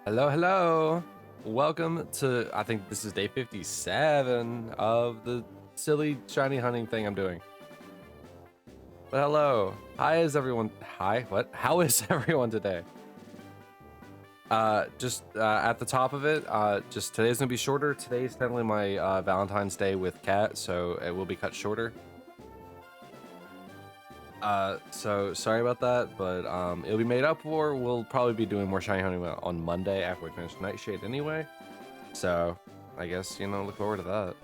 Hello, hello. Welcome to, I think this is day 57 of the silly shiny hunting thing I'm doing. But hello. Hi, is everyone? Hi, what? How is everyone today? Just at the top of it, just today's gonna be shorter. Today's technically my Valentine's Day with Kat, so it will be cut shorter. So sorry about that, but it'll be made up for. We'll probably be doing more shiny hunting on Monday after we finish Nightshade anyway. So I guess, look forward to that.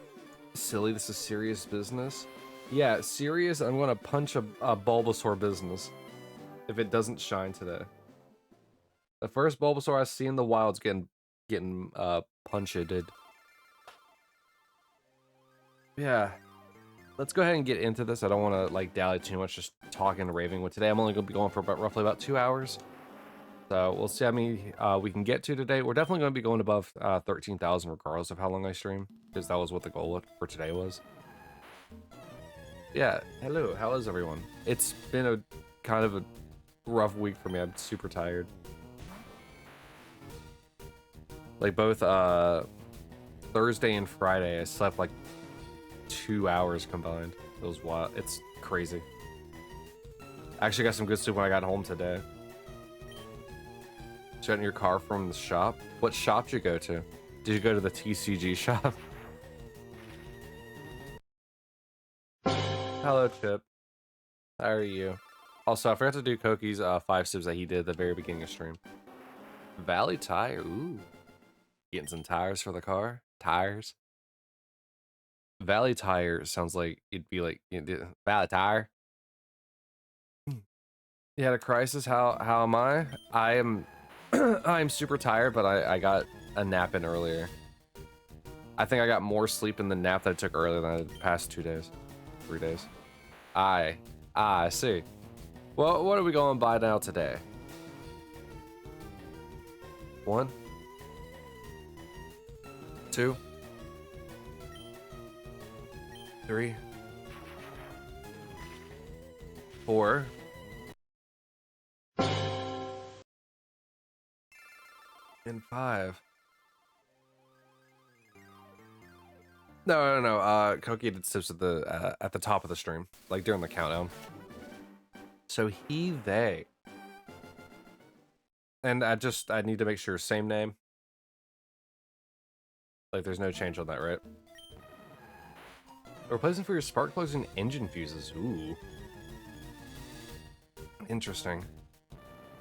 Silly, this is serious business. Yeah, serious. I'm gonna punch a Bulbasaur business if it doesn't shine today. The first Bulbasaur I see in the wild's getting punched. Yeah. Let's go ahead and get into this. I don't want to like dally too much just talking and raving with today. I'm only going to be going for roughly about 2 hours. So we'll see how many we can get to today. We're definitely going to be going above 13,000 regardless of how long I stream, because that was what the goal for today was. Yeah, hello, how is everyone? It's been a kind of a rough week for me. I'm super tired. Like both Thursday and Friday, I slept like 2 hours combined. It was wild. It's crazy. I actually got some good sleep when I got home today. Shutting your car from the shop? What shop did you go to? Did you go to the TCG shop? Hello, Chip. How are you? Also, I forgot to do Koki's 5 sips that he did at the very beginning of stream. Valley Tire, ooh. Getting some tires for the car? Tires? Valley Tire sounds like it'd be like Valley Tire. You had a crisis? How am I? I am I'm super tired, but I got a nap in earlier. I think I got more sleep in the nap that I took earlier than the past 2 days. 3 days. I see. Well, what are we going by now today? 1, 2, 3, 4. And 5. No. Koki did sips at the top of the stream, like during the countdown. So they. And I need to make sure same name. Like there's no change on that, right? Replacing for your spark plugs and engine fuses. Ooh. Interesting.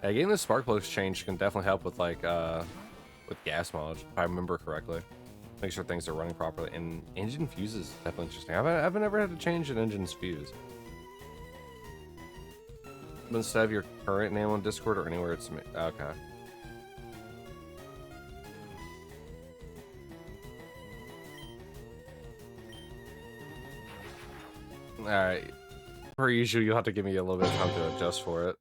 Yeah, getting the spark plugs changed can definitely help with like with gas mileage, if I remember correctly. Make sure things are running properly. And engine fuses is definitely interesting. I've never had to change an engine's fuse. But instead of your current name on Discord or anywhere it's okay. Alright. Per usual, you'll have to give me a little bit of time to adjust for it.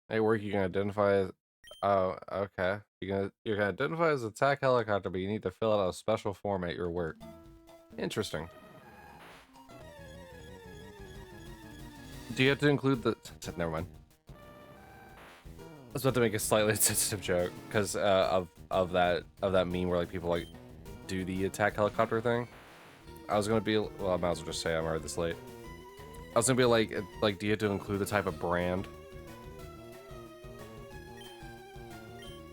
Hey, work, you can identify as... Oh, okay. You can identify as attack helicopter, but you need to fill out a special form at your work. Interesting. Do you have to include the... Never mind. I was about to make a slightly insensitive joke because of that meme where like people like do the attack helicopter thing. I was gonna be, well, I might as well just say I'm already this late. I was gonna be like do you have to include the type of brand?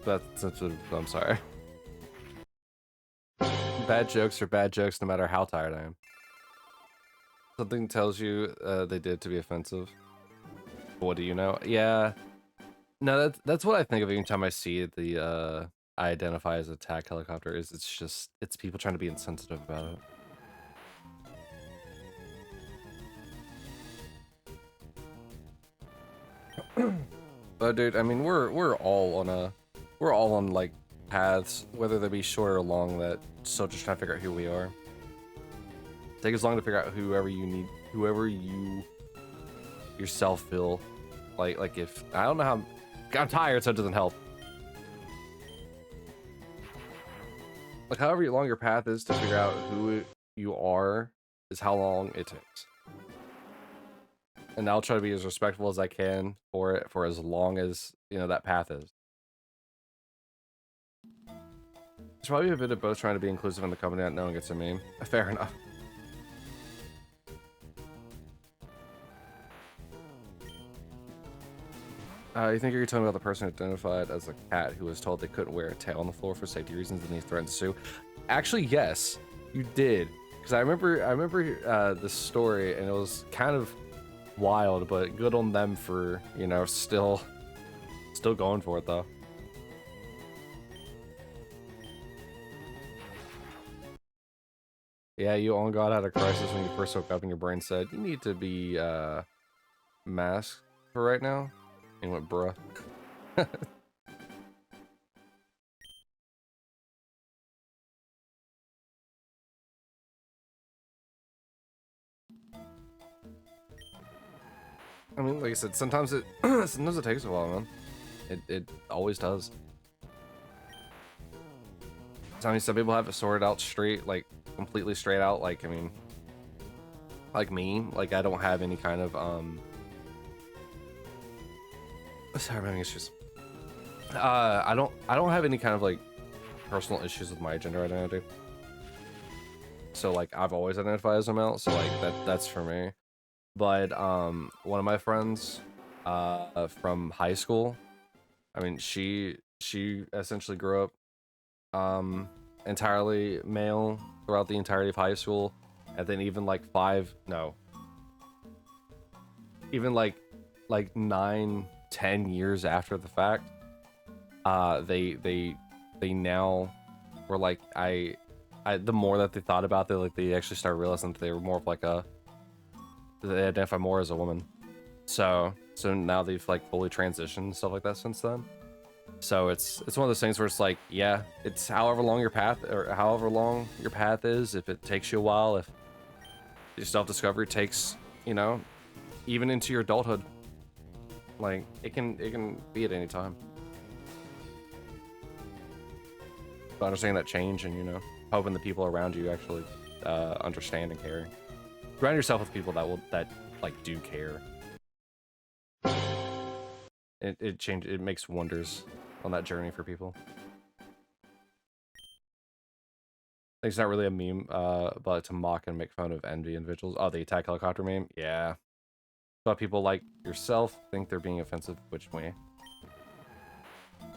I'm sorry. Bad jokes are bad jokes no matter how tired I am. Something tells you they did to be offensive. What do you know? Yeah. No, that's what I think of every time I see the I identify as attack helicopter. It's people trying to be insensitive about it. But dude, I mean, we're all on like paths, whether they be short or long, that still just trying to figure out who we are. Take as long to figure out whoever you yourself feel like if I don't know how I'm tired, so it doesn't help. Like however long your path is to figure out who you are is how long it takes. And I'll try to be as respectful as I can for it for as long as, you know, that path is. It's probably a bit of both trying to be inclusive in the company, not knowing it's a meme. Fair enough. You think you're talking about the person identified as a cat who was told they couldn't wear a tail on the floor for safety reasons and he threatened to sue? Actually, yes, you did. Because I remember the story, and it was kind of wild, but good on them for, you know, still going for it though. Yeah, you on God had a crisis when you first woke up and your brain said, you need to be masked for right now. And you went, bruh. I mean, like I said, sometimes it sometimes it takes a while, man. It always does. I mean, some people have it sorted out straight, like completely straight out. Like, I mean, like me, like I don't have any kind of sorry, I'm having issues. I don't have any kind of like personal issues with my gender identity. So like I've always identified as a male, so like that's for me. But one of my friends from high school, I mean, she essentially grew up entirely male throughout the entirety of high school, and then even like even like 9-10 years after the fact, they now were like the more that they thought about it, like they actually started realizing that they were more of like they identify more as a woman. So now they've like fully transitioned and stuff like that since then. So it's one of those things where it's like, yeah, it's however long your path is. If it takes you a while, if your self-discovery takes, you know, even into your adulthood, like it can be at any time. But understanding that change and, you know, hoping the people around you actually understand and care. Surround yourself with people that like do care. It makes wonders on that journey for people. It's not really a meme, but to mock and make fun of envy individuals. Oh, the attack helicopter meme? Yeah. But people like yourself think they're being offensive, which way?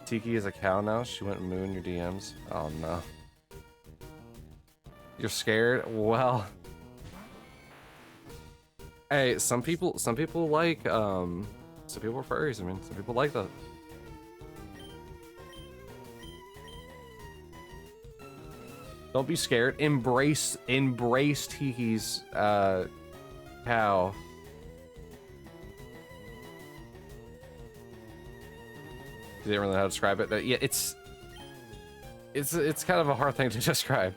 Tiki is a cow now. She went moo in your DMs. Oh no. You're scared? Well. Hey, some people like some people are furries. I mean, some people like that. Don't be scared. Embrace Tiki's cow. You didn't really know how to describe it, but yeah, it's kind of a hard thing to describe.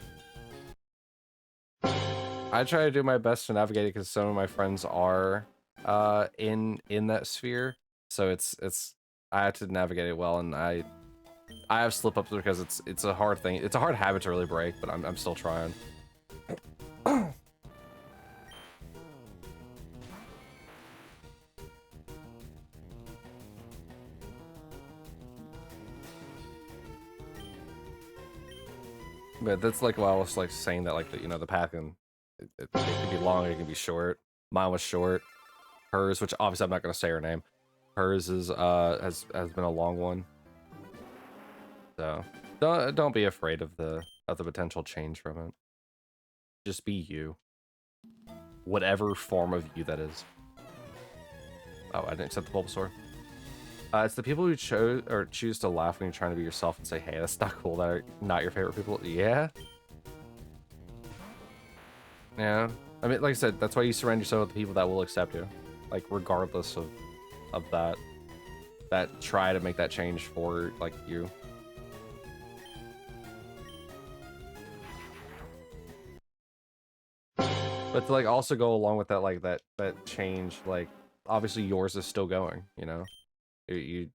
I try to do my best to navigate it because some of my friends are in that sphere, so it's I have to navigate it well, and I have slip ups because it's a hard thing. It's a hard habit to really break, but I'm still trying. But that's like why I was like saying that, like, you know, the path it can be long, it can be short. Mine was short. Hers, which obviously I'm not gonna say her name. Hers is has been a long one. So don't be afraid of the potential change from it. Just be you, whatever form of you that is. Oh, I didn't accept the Bulbasaur. It's the people who choose to laugh when you're trying to be yourself and say, "Hey, that's not cool." That are not your favorite people. Yeah. Yeah. I mean, like I said, that's why you surround yourself with people that will accept you, like regardless of that try to make that change for like you. But to like also go along with that, like that change, like obviously yours is still going, you know. You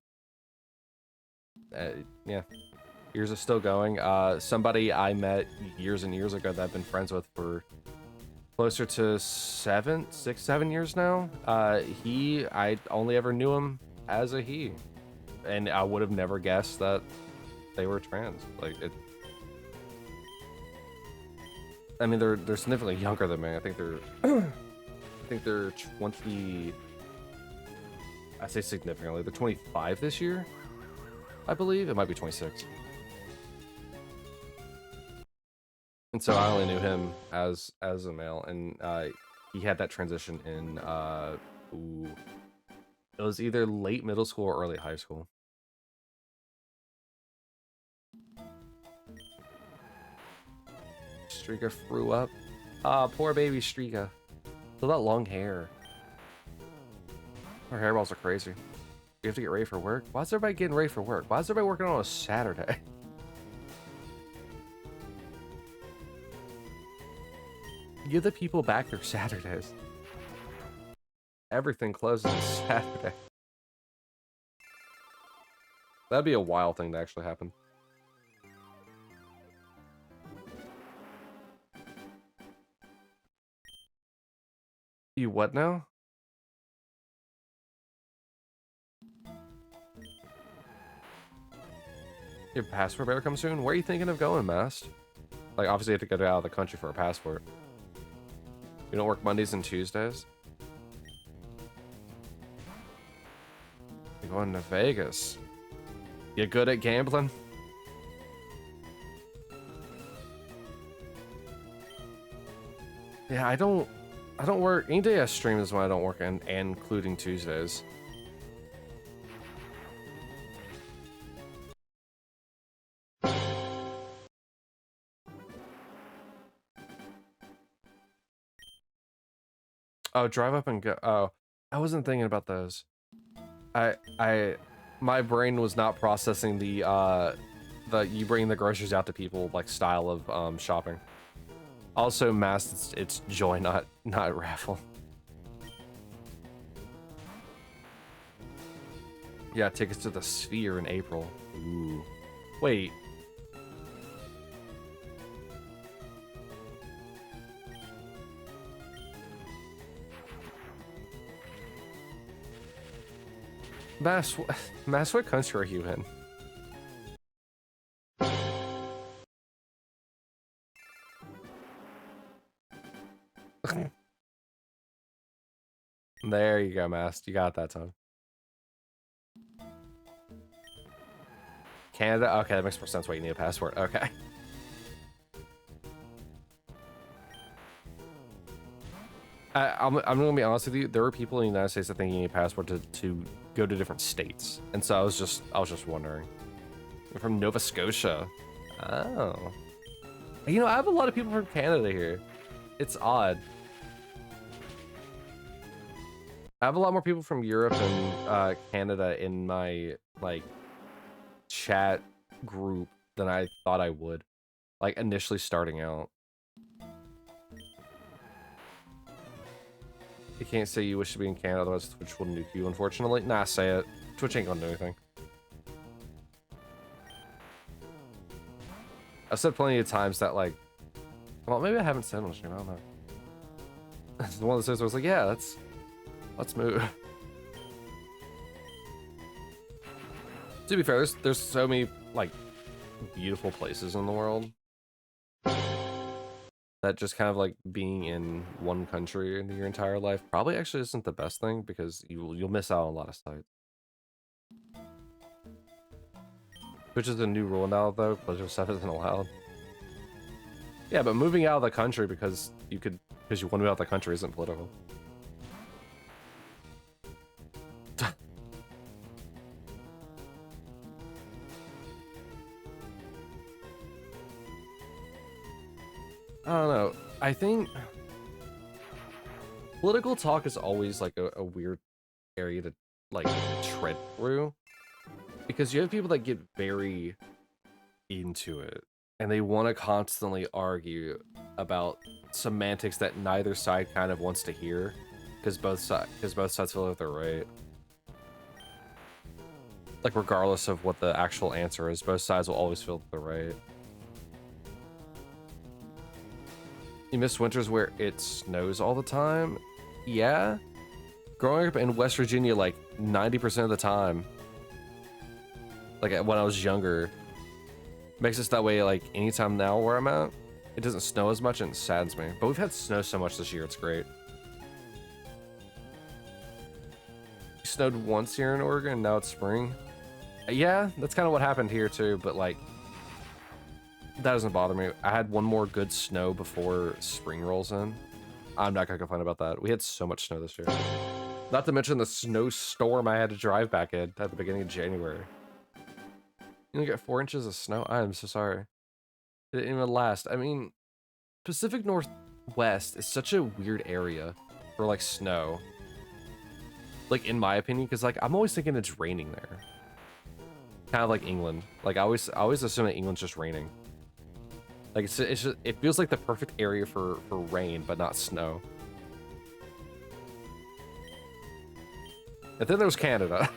yeah, yours is still going. Somebody I met years and years ago that I've been friends with for closer to 7 years now. I only ever knew him as a he, and I would have never guessed that they were trans. Like it. I mean, they're significantly younger than me. I think they're I think they're 20. I say significantly. They're 25 this year, I believe. It might be 26. And so I only knew him as a male, and he had that transition in it was either late middle school or early high school. Streaka threw up. Ah, poor baby Streaka. Look at that long hair. Her hairballs are crazy. You have to get ready for work? Why is everybody getting ready for work? Why is everybody working on a Saturday? Give the people back their Saturdays. Everything closes on Saturday. That'd be a wild thing to actually happen. You what now? Your passport better come soon? Where are you thinking of going, Mast? Like, obviously you have to get out of the country for a passport. You don't work Mondays and Tuesdays? You're going to Vegas. You good at gambling? Yeah, I don't work. Any day I stream is when I don't work, and including Tuesdays. Oh, drive up and go. Oh, I wasn't thinking about those. My brain was not processing the you bring the groceries out to people like style of shopping. Also, Mass, it's joy, not raffle. Yeah, tickets to the Sphere in April. Ooh, wait. Mass, what country are you in? There you go, Mass. You got that time. Canada? Okay, that makes more sense why you need a passport. Okay. I'm gonna be honest with you. There were people in the United States that think you need a passport to go to different states, and so I was just wondering. You're from Nova Scotia. Oh. You know, I have a lot of people from Canada here. It's odd. I have a lot more people from Europe and Canada in my like chat group than I thought I would. Like initially starting out. You can't say you wish to be in Canada, otherwise Twitch will nuke you, unfortunately. Nah, say it. Twitch ain't gonna do anything. I've said plenty of times that, like... Well, maybe I haven't said on stream, I don't know. It's one of those times where I was like, yeah, let's move. To be fair, there's so many, like, beautiful places in the world. That just kind of like being in one country in your entire life probably actually isn't the best thing because you'll miss out on a lot of sites. Which is a new rule now though, pleasure stuff isn't allowed. Yeah, but moving out of the country because you want to move out of the country isn't political. I don't know. I think political talk is always like a weird area to like tread through because you have people that get very into it and they want to constantly argue about semantics that neither side kind of wants to hear because both sides feel like they're right. Like regardless of what the actual answer is, both sides will always feel that they're right. You miss winters where it snows all the time? Yeah. Growing up in West Virginia, like 90% of the time, like when I was younger, makes it that way like anytime now where I'm at. It doesn't snow as much and it saddens me. But we've had snow so much this year, it's great. It snowed once here in Oregon, and now it's spring. Yeah, that's kind of what happened here too, but like, that doesn't bother me. I had one more good snow before spring rolls in. I'm not gonna complain about that. We had so much snow this year. Not to mention the snowstorm I had to drive back in at the beginning of January. You only got 4 inches of snow? I am so sorry. It didn't even last. I mean, Pacific Northwest is such a weird area for like snow. Like in my opinion, because like I'm always thinking it's raining there. Kind of like England. Like I always assume that England's just raining. Like it's just, it feels like the perfect area for rain, but not snow. And then there's Canada,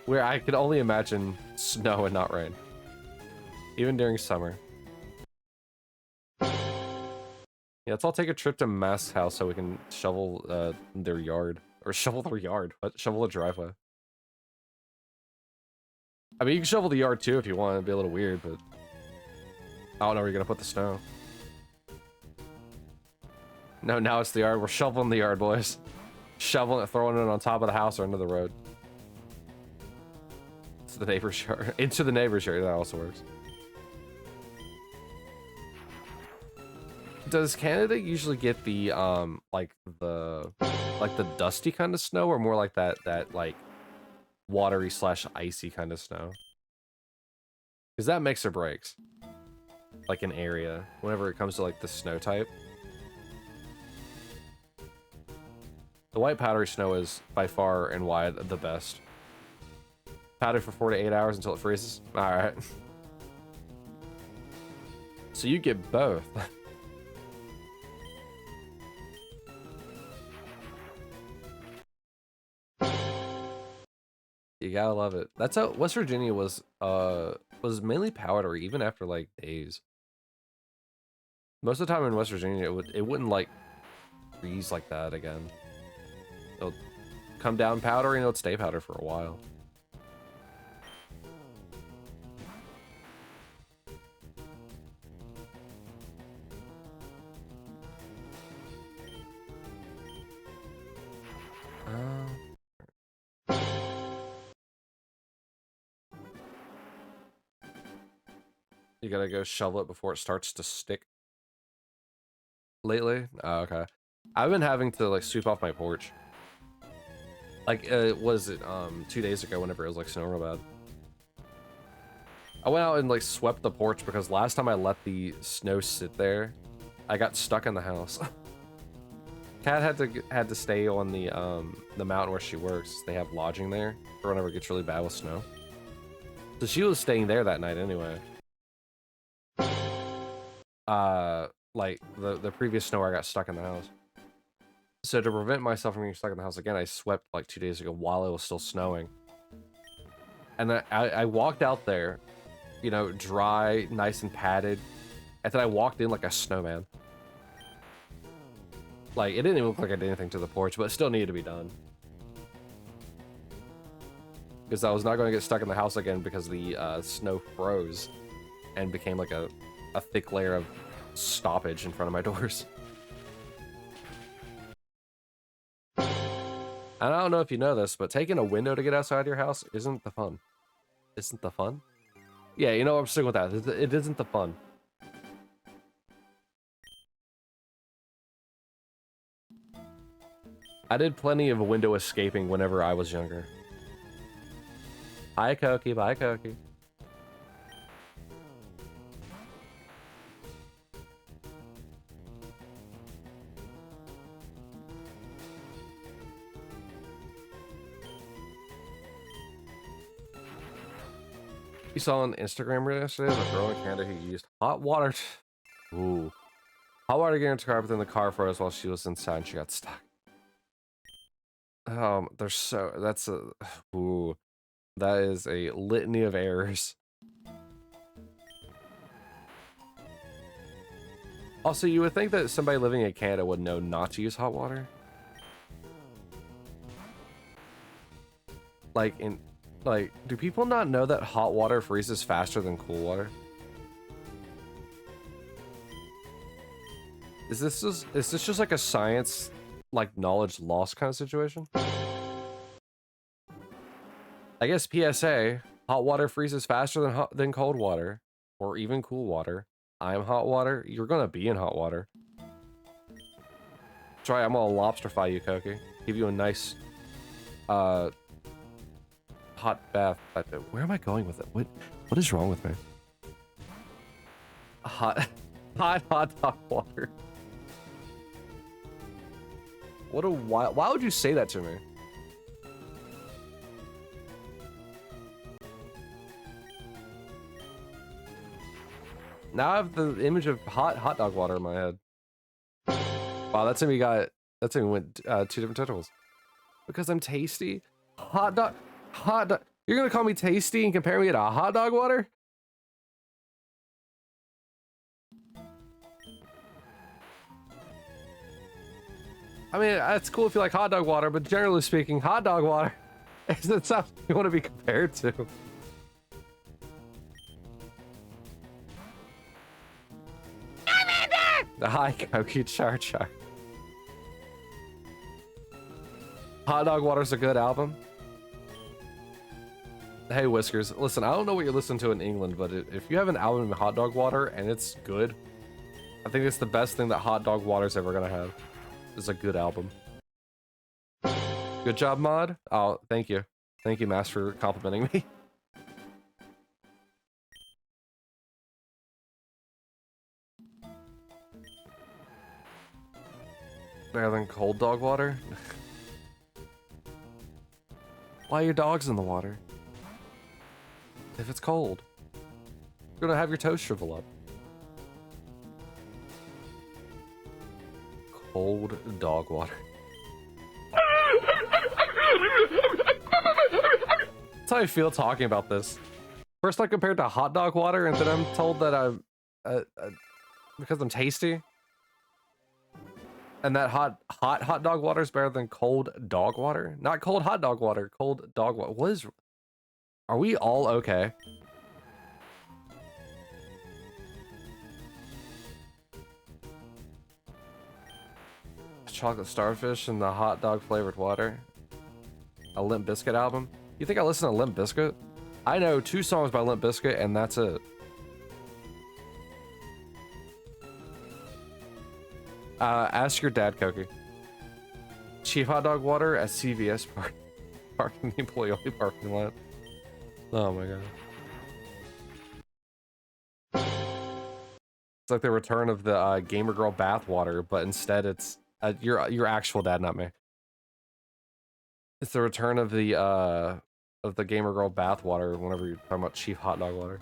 where I could only imagine snow and not rain, even during summer. Yeah, let's all take a trip to Matt's house so we can shovel their yard. Or shovel their yard. What? Shovel a driveway. I mean, you can shovel the yard too if you want. It'd be a little weird, but I don't know where you're gonna put the snow. No, now it's the yard. We're shoveling the yard, boys. Shoveling it, throwing it on top of the house or into the road. It's the neighbor's yard. Into the neighbor's yard. That also works. Does Canada usually get the like the dusty kind of snow, or more like that like watery / icy kind of snow? Because that makes or breaks like an area whenever it comes to like the snow type. The white powdery snow is by far and wide the best. Powdered for 4 to 8 hours until it freezes. All right. So you get both. You gotta love it. That's how West Virginia was mainly powdery even after like days. Most of the time in West Virginia it wouldn't like freeze like that again. It'll come down powdery and it'll stay powder for a while. You gotta go shovel it before it starts to stick. Lately? Oh, okay. I've been having to like sweep off my porch. Like, was it 2 days ago whenever it was like snowing real bad. I went out and like swept the porch because last time I let the snow sit there, I got stuck in the house. Kat had to stay on the mountain where she works. They have lodging there for whenever it gets really bad with snow. So she was staying there that night anyway. Like the previous snow I got stuck in the house. So to prevent myself from getting stuck in the house again, I swept like 2 days ago while it was still snowing. And then I walked out there, you know, dry, nice and padded. And then I walked in like a snowman. Like, it didn't even look like I did anything to the porch, but it still needed to be done. Because I was not going to get stuck in the house again because the snow froze and became like a thick layer of stoppage in front of my doors. And I don't know if you know this, but taking a window to get outside your house isn't the fun. Isn't the fun? Yeah, you know, I'm sticking with that. It isn't the fun. I did plenty of window escaping whenever I was younger. Hi, Koki. Bye, Koki. You saw on Instagram yesterday the girl in Canada who used hot water. Ooh. Hot water to get into her car, but then the car froze while she was inside and she got stuck. There's so that's a ooh. That is a litany of errors. Also, you would think that somebody living in Canada would know not to use hot water. Like, do people not know that hot water freezes faster than cool water? Is this just like a science, like, knowledge loss kind of situation? I guess PSA, hot water freezes faster than cold water, or even cool water. I'm hot water. You're gonna be in hot water. Try. I'm gonna lobsterfy you, Koki. Give you a nice, hot bath. Where am I going with it? What is wrong with me? Hot dog water. What a why would you say that to me? Now I have the image of hot dog water in my head. Wow, that's when we went 2 different titles. Because I'm tasty? Hot dog. You're gonna call me tasty and compare me to hot dog water? I mean, that's cool if you like hot dog water, but generally speaking, hot dog water isn't something you want to be compared to. The high Koki Char Char. Hot Dog Water's a good album. Hey Whiskers, listen, I don't know what you're listening to in England, but if you have an album in Hot Dog Water and it's good, I think it's the best thing that Hot Dog Water's ever gonna have. It's a good album. Good job, Mod. Oh, thank you. Thank you, Mass, for complimenting me. Better than cold dog water? Why are your dogs in the water? If it's cold, you're gonna have your toes shrivel up. Cold dog water. That's how I feel talking about this. First I compared to hot dog water, and then I'm told that I'm because I'm tasty. And that hot dog water is better than cold dog water? Not cold hot dog water, cold dog water. What is... Are we all okay? Chocolate starfish and the hot dog flavored water. A Limp Bizkit album? You think I listen to Limp Bizkit? I know 2 songs by Limp Bizkit and that's it. Ask your dad, Koki. Cheap hot dog water at CVS parking the employee only parking lot. Oh my god. It's like the return of the gamer girl bath water, but instead it's your actual dad, not me. It's the return of the gamer girl bath water whenever you're talking about cheap hot dog water.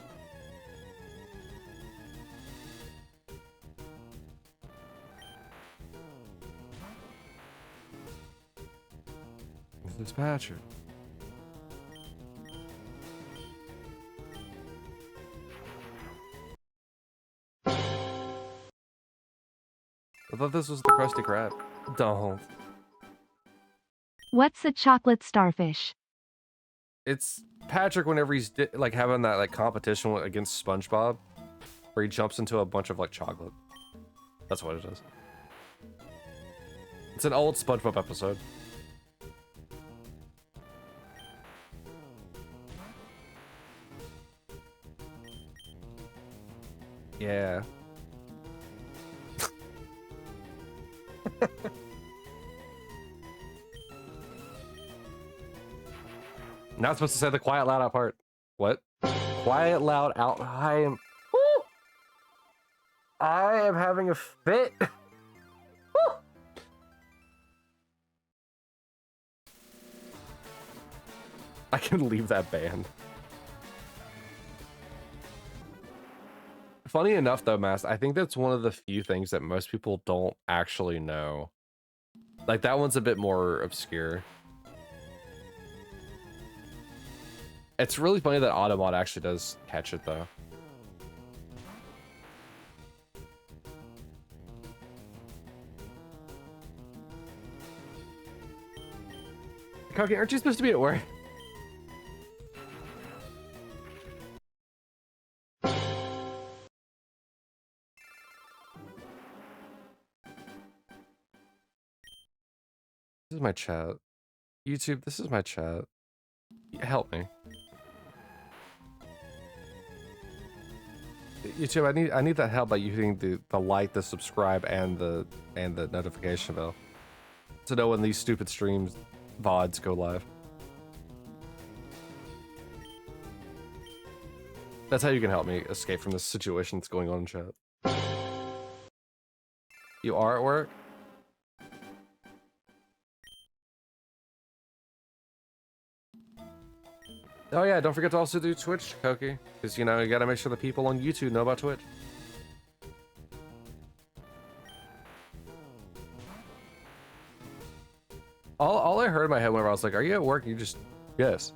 This is Patrick. I thought this was the Krusty Krab. Don't. What's a chocolate starfish? It's Patrick whenever he's like having that like competition against SpongeBob, where he jumps into a bunch of like chocolate. That's what it is. It's an old SpongeBob episode. Yeah. Not supposed to say the quiet loud out part. What? Quiet loud out. I am having a fit. I can leave that band. Funny enough though, Mass, I think that's one of the few things that most people don't actually know. Like that one's a bit more obscure. It's really funny that Automod actually does catch it though. Koki, aren't you supposed to be at work? This is my chat. YouTube, this is my chat. Help me. YouTube, I need that help by using the like, the subscribe, and the notification bell to know when these stupid streams VODs go live. That's how you can help me escape from this situation that's going on in chat. You are at work? Oh yeah, don't forget to also do Twitch, Koki. Because, you know, you gotta make sure the people on YouTube know about Twitch. All I heard in my head whenever I was like, are you at work? You just, yes.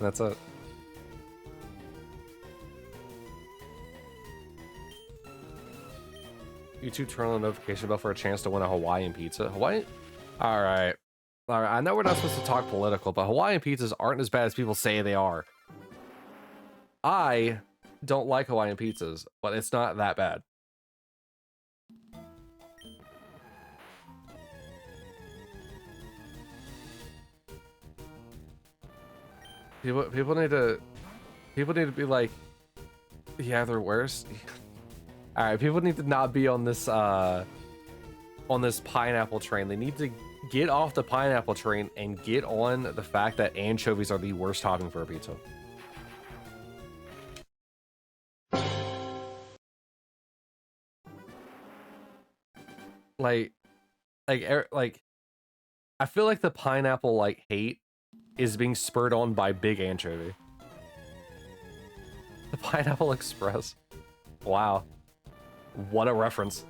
That's it. YouTube turn on the notification bell for a chance to win a Hawaiian pizza. Hawaiian? Alright. Alright, I know we're not supposed to talk political, but Hawaiian pizzas aren't as bad as people say they are. I don't like Hawaiian pizzas, but it's not that bad. People need to be like, yeah, they're worse. All right, people need to not be on this pineapple train. They need to get off the pineapple train and get on the fact that anchovies are the worst topping for a pizza. Like, I feel like the pineapple like hate is being spurred on by Big Anchovy. The Pineapple Express. Wow. What a reference.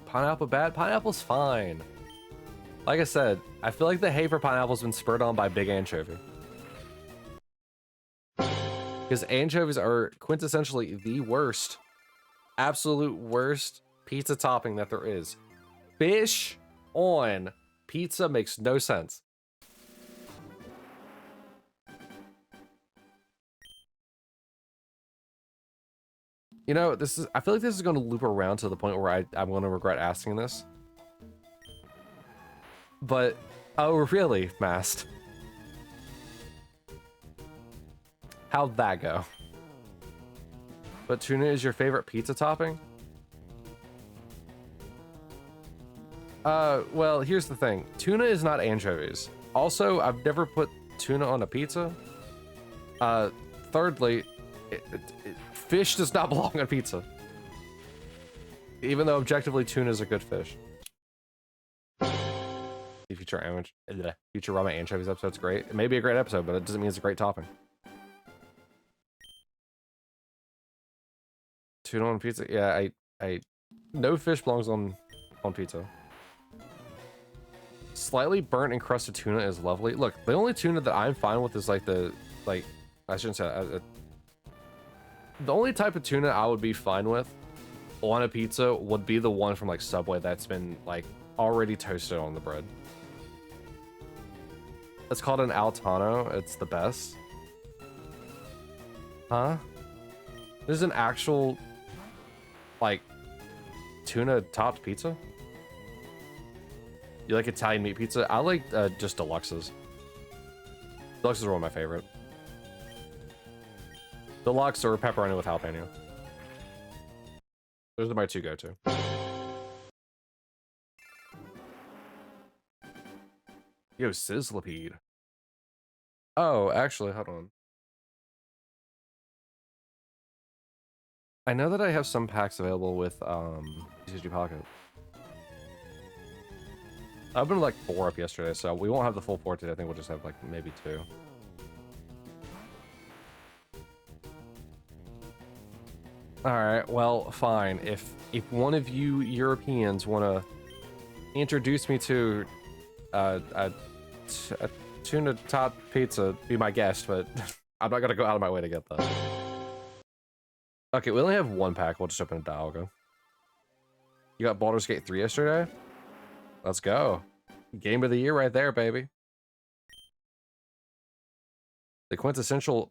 Pineapple bad? Pineapple's fine. Like I said, I feel like the hate for pineapple's been spurred on by Big Anchovy. Because anchovies are quintessentially the worst, absolute worst pizza topping that there is. Fish on pizza makes no sense. You know, I feel like this is going to loop around to the point where I'm going to regret asking this. But, oh really, Mast? How'd that go? But tuna is your favorite pizza topping? Well, here's the thing. Tuna is not anchovies. Also, I've never put tuna on a pizza. Thirdly, fish does not belong on pizza. Even though objectively tuna is a good fish. The Futurama anchovies episode's great. It may be a great episode, but it doesn't mean it's a great topping. Tuna on pizza? Yeah, no fish belongs on pizza. Slightly burnt and crusted tuna is lovely. Look, the only tuna that I'm fine with is like I shouldn't say that. The only type of tuna I would be fine with on a pizza would be the one from like Subway that's been like already toasted on the bread. It's called an Altano. It's the best. Huh? There's an actual like tuna topped pizza? You like Italian meat pizza? I like just deluxes. Deluxes are one of my favorite. Deluxe or pepperoni with jalapeno. Those are my two go-to. Yo, Sizzlipede. Oh, actually, hold on. I know that I have some packs available with TCG Pocket. I've been like 4 up yesterday, so we won't have the full 4 today. I think we'll just have like maybe 2. Alright, well, fine. If one of you Europeans want to introduce me to a tuna top pizza, be my guest, but I'm not going to go out of my way to get that. Okay, we only have 1 pack. We'll just open a Dialga. You got Baldur's Gate 3 yesterday? Let's go. Game of the year right there, baby. The quintessential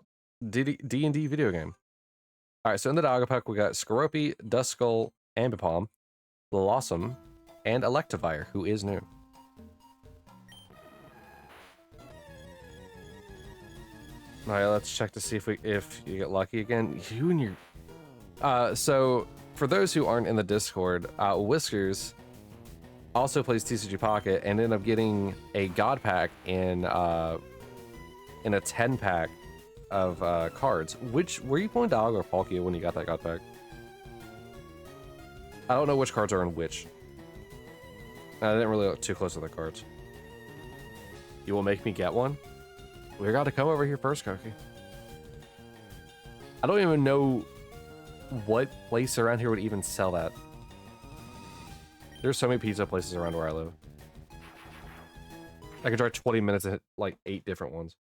D&D video game. All right, so in the Dogpack, we got Skorupi, Duskull, Ambipom, Blossom, and Electivire, who is new. All right, let's check to see if you get lucky again. You and your... so, for those who aren't in the Discord, Whiskers also plays TCG Pocket and ended up getting a God Pack in a 10-pack of cards. Were you pulling Dog or Palkia when you got that God Pack? I don't know which cards are in which. I didn't really look too close at the cards. You will make me get one? We got to come over here first, Koki. I don't even know what place around here would even sell that. There's so many pizza places around where I live. I could drive 20 minutes and hit like 8 different ones.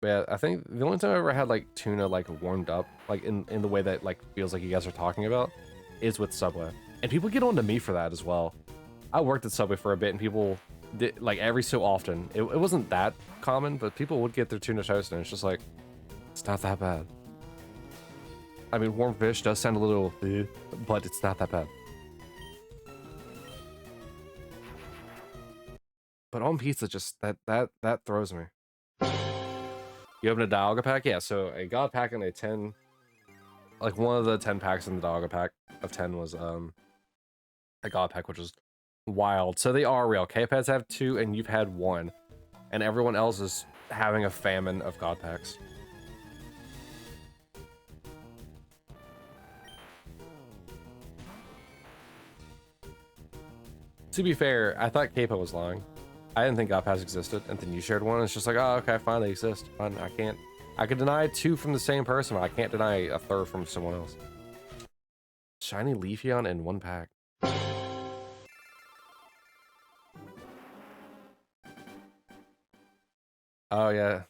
Yeah, I think the only time I ever had like tuna like warmed up, like in the way that like feels like you guys are talking about, is with Subway. And people get on to me for that as well. I worked at Subway for a bit and people did like every so often. It wasn't that common, but people would get their tuna toast and it's just like, it's not that bad. I mean, warm fish does sound a little, but it's not that bad. But on pizza, just that throws me. You open a Dialga pack? Yeah, so a God pack and a 10, like one of the 10 packs in the Dialga pack of 10 was a God pack, which was wild. So they are real. K-Pads have 2 and you've had 1. And everyone else is having a famine of God packs. To be fair, I thought K-Pad was lying. I didn't think God Pass existed, and then you shared one. It's just like, oh, okay, fine, they exist. Fine, I could deny 2 from the same person, but I can't deny a 3rd from someone else. Shiny Leafeon in 1 pack. Oh yeah.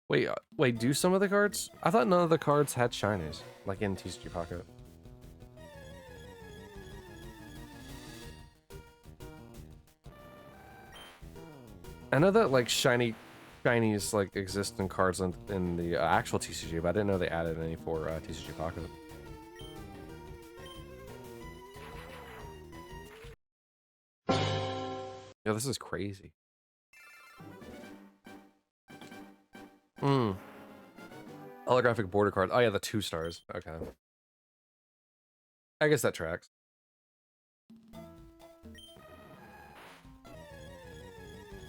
Wait, do some of the cards? I thought none of the cards had shinies, like in TCG Pocket. I know that like shinies like exist in cards in the actual TCG, but I didn't know they added any for TCG Pocket. Yeah, this is crazy. Holographic border card. Oh yeah, the 2 stars. Okay. I guess that tracks.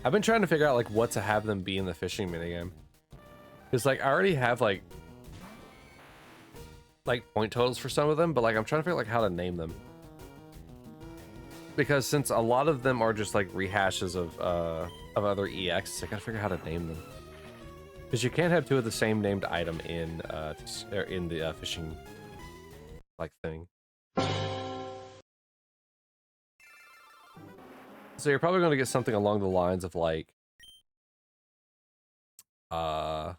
I've been trying to figure out like what to have them be in the fishing minigame. Because like I already have like point totals for some of them, but like I'm trying to figure out like how to name them. Because since a lot of them are just like rehashes of other EXs, I gotta figure out how to name them. Because you can't have 2 of the same named item in the fishing like thing. So you're probably going to get something along the lines of like, I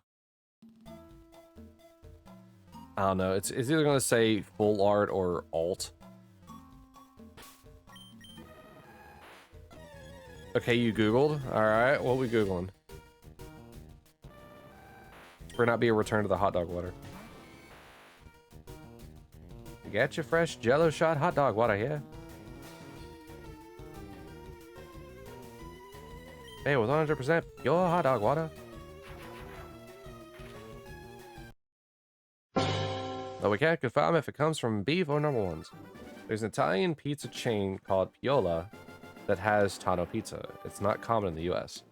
don't know. It's either going to say full art or alt. Okay, you Googled. All right, what are we Googling? For not be a return to the hot dog water. Get your fresh Jello shot hot dog water here. Hey, with 100% pure hot dog water. Though we can't confirm if it comes from beef or number ones. There's an Italian pizza chain called Piola that has Tano pizza. It's not common in the US,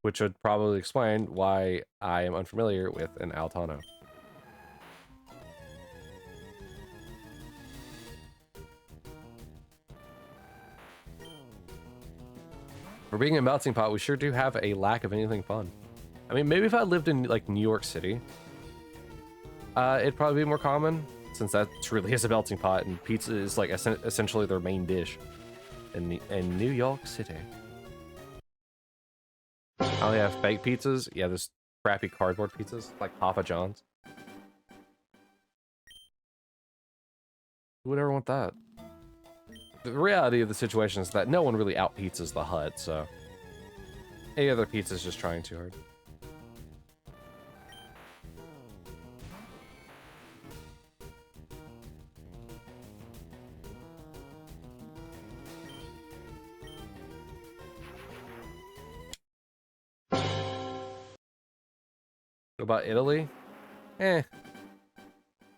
which would probably explain why I am unfamiliar with an Altano. For being a melting pot, we sure do have a lack of anything fun. I mean, maybe if I lived in like New York City, it'd probably be more common, since that really is a melting pot and pizza is like essentially their main dish in New York City. Oh, they have fake pizzas? Yeah, there's crappy cardboard pizzas, like Papa John's. Who would ever want that? The reality of the situation is that no one really out-pizzas the Hut, so... any other pizza's just trying too hard. What about Italy? Eh.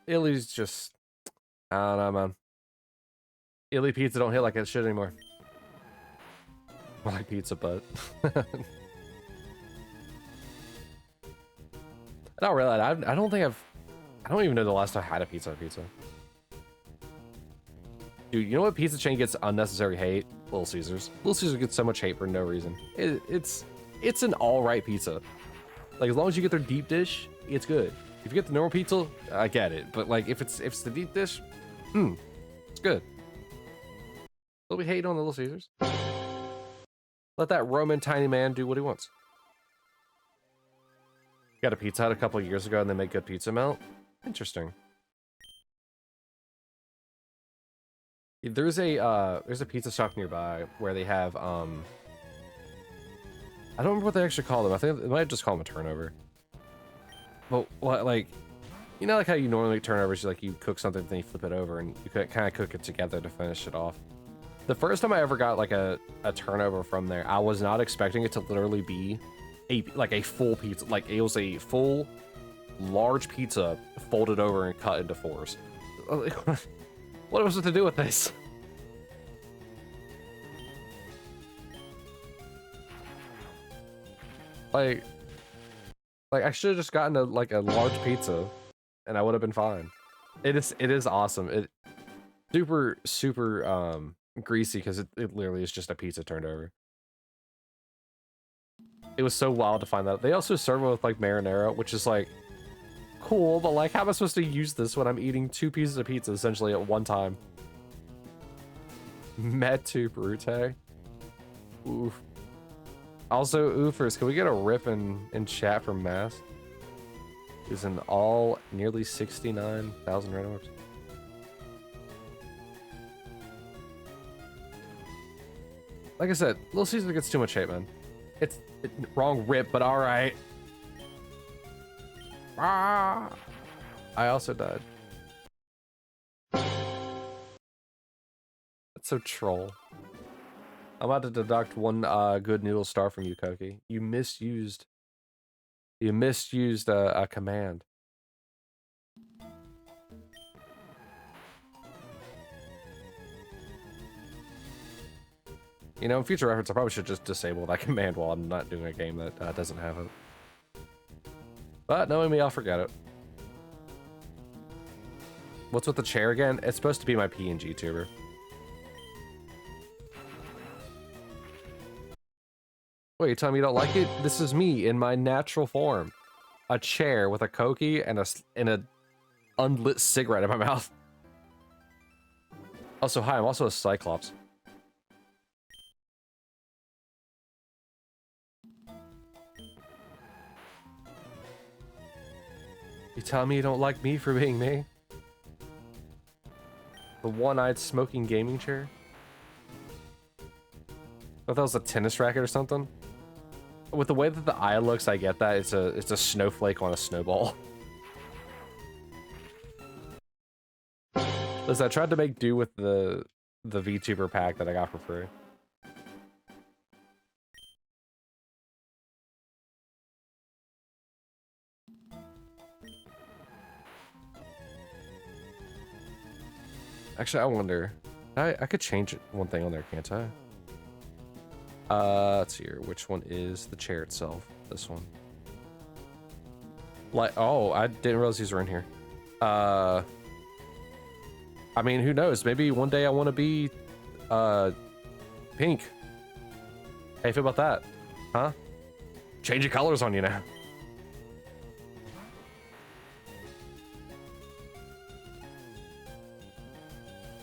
Italy's just... I don't know, man. Italy pizza don't hit like it should anymore. More like pizza, but... Not really. I don't think I've... I don't even know the last time I had a pizza. Dude, you know what pizza chain gets unnecessary hate? Little Caesars. Little Caesars gets so much hate for no reason. It's an alright pizza. Like, as long as you get their deep dish, it's good. If you get the normal pizza, I get it. But, like, if it's the deep dish, it's good. Will we hate on the Little Caesars? Let that Roman tiny man do what he wants. Got a Pizza Hut a couple of years ago and they make good pizza melt. Interesting. There's a pizza shop nearby where they have I don't remember what they actually call them. I think they might just call them a turnover. But what, like, you know, like how you normally make turnovers, like you cook something, then you flip it over, and you kind of cook it together to finish it off. The first time I ever got like a turnover from there, I was not expecting it to literally be a full pizza. Like, it was a full large pizza folded over and cut into fours. What was it to do with this? Like I should have just gotten a large pizza, and I would have been fine. It is awesome. It super greasy because it literally is just a pizza turned over. It was so wild to find that. They also serve it with like marinara, which is like cool, but like, how am I supposed to use this when I'm eating 2 pieces of pizza essentially at one time? Metu Brute. Oof. Also, oofers, can we get a rip in chat from Mass? Is an all nearly 69,000 red orbs. Like I said, Little Caesar gets too much hate, man. It's wrong rip, but alright. Ah! I also died. That's so troll. I'm about to deduct 1 good noodle star from you, Koki. You misused a command. You know, in future reference, I probably should just disable that command while I'm not doing a game that doesn't have it. But knowing me, I'll forget it. What's with the chair again? It's supposed to be my PNG tuber. Wait, you telling me you don't like it? This is me in my natural form. A chair with a Koki and a unlit cigarette in my mouth. Also, hi, I'm also a Cyclops. You telling me you don't like me for being me? The one-eyed smoking gaming chair? I thought that was a tennis racket or something. With the way that the eye looks, I get that. It's a snowflake on a snowball. Listen, I tried to make do with the VTuber pack that I got for free. Actually, I wonder. I could change one thing on there, can't I? Let's see here. Which one is the chair itself? This one. Like, oh, I didn't realize these were in here. I mean, who knows? Maybe one day I want to be, pink. How you feel about that? Huh? Changing colors on you now.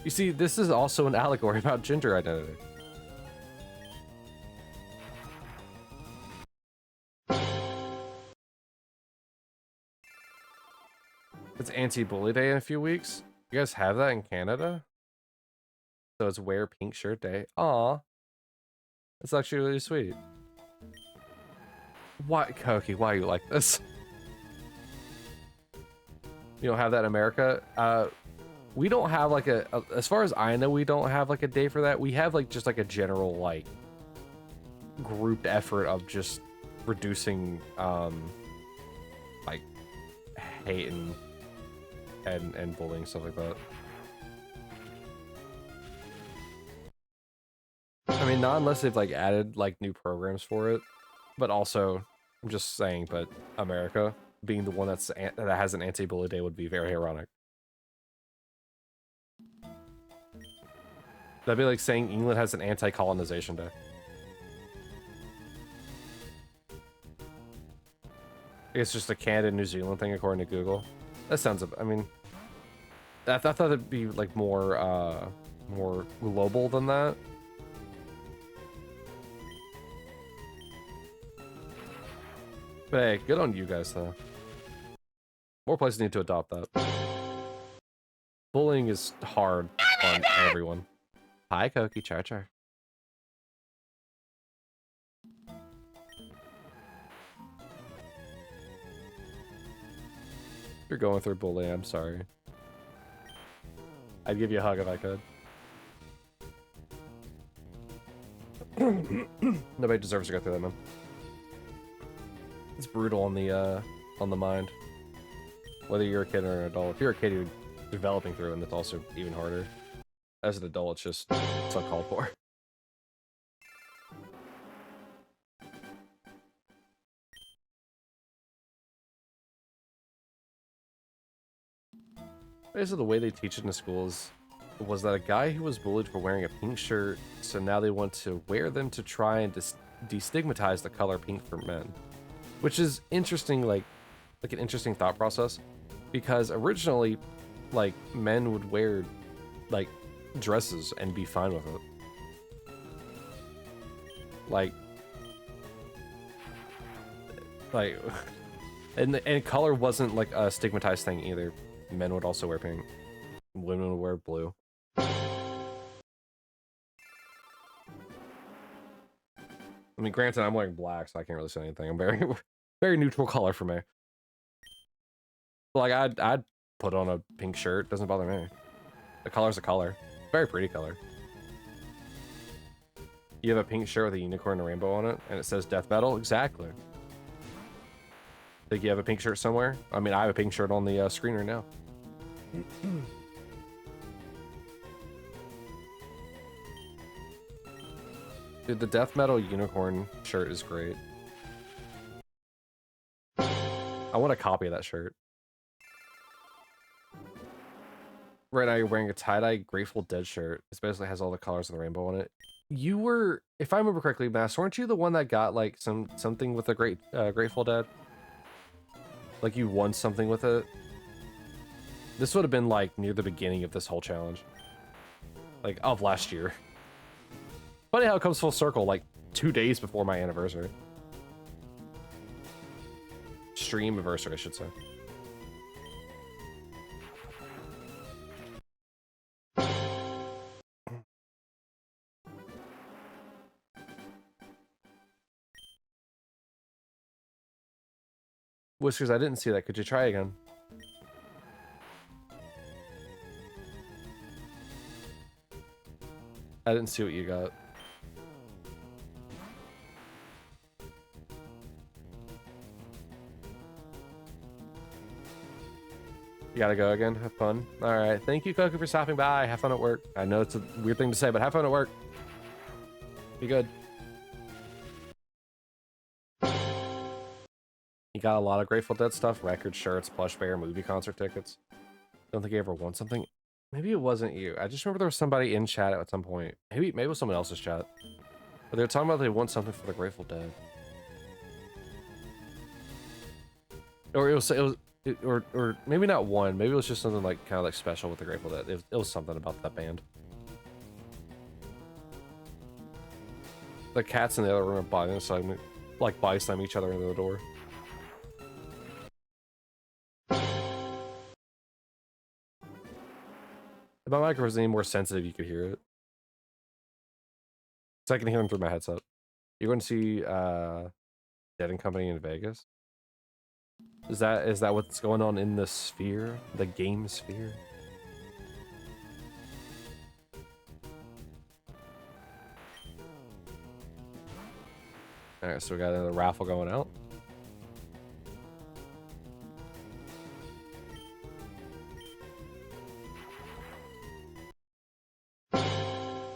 You see, this is also an allegory about gender identity. Anti-Bully Day in a few weeks. You guys have that in Canada? So it's Wear Pink Shirt Day. Aw. That's actually really sweet. Why, Koki, why are you like this? You don't have that in America? We don't have like as far as I know, we don't have like a day for that. We have like just like a general like grouped effort of just reducing like hate and bullying, stuff like that. I mean, not unless they've like added like new programs for it, but also I'm just saying, but America being the one that has an anti-bully day would be very ironic. That'd be like saying England has an anti-colonization day. It's just a Canada New Zealand thing according to Google. That sounds, I mean, I thought it'd be like more global than that. But hey, good on you guys though. More places need to adopt that. Bullying is hard on everyone. Hi, Koki, Char Char. If you're going through bullying, I'm sorry. I'd give you a hug if I could. Nobody deserves to go through that, man. It's brutal on the mind. Whether you're a kid or an adult. If you're a kid, you're developing through it, and it's also even harder. As an adult, it's just it's uncalled for. Basically, the way they teach it in the schools was that a guy who was bullied for wearing a pink shirt, so now they want to wear them to try and destigmatize the color pink for men. Which is interesting, like an interesting thought process, because originally, like, men would wear, like, dresses and be fine with it. Like, and color wasn't like a stigmatized thing either. Men would also wear pink. Women would wear blue. I mean, granted, I'm wearing black, so I can't really say anything. I'm very, very neutral color for me. But like, I'd put on a pink shirt. Doesn't bother me. The color's a color. Very pretty color. You have a pink shirt with a unicorn and a rainbow on it, and it says death metal? Exactly. Think you have a pink shirt somewhere? I mean, I have a pink shirt on the screen right now. Dude, the death metal unicorn shirt is great. I want a copy of that shirt. Right now you're wearing a tie-dye Grateful Dead shirt. It basically has all the colors of the rainbow on it. You were, if I remember correctly, Mass, weren't you the one that got like something with a Grateful Dead? Like you won something with it? This would have been like near the beginning of this whole challenge. Like of last year. Funny how it comes full circle, like 2 days before my anniversary. Stream anniversary, I should say. Whiskers, I didn't see that. Could you try again? I didn't see what you got. You gotta go again? Have fun. Alright, thank you, Koku, for stopping by. Have fun at work. I know it's a weird thing to say, but have fun at work. Be good. You got a lot of Grateful Dead stuff. Record shirts, plush bear, movie concert tickets. Don't think you ever won something. Maybe it wasn't you. I just remember there was somebody in chat at some point. Maybe it was someone else's chat. But they were talking about they want something for the Grateful Dead. Or or maybe not one. Maybe it was just something like kind of like special with the Grateful Dead. It was something about that band. The cats in the other room are body slamming each other into the door. If my microphone was any more sensitive, you could hear it. So I can hear them through my headset. You're going to see Dead and Company in Vegas? Is that what's going on in the sphere? The game sphere? Alright, so we got another raffle going out.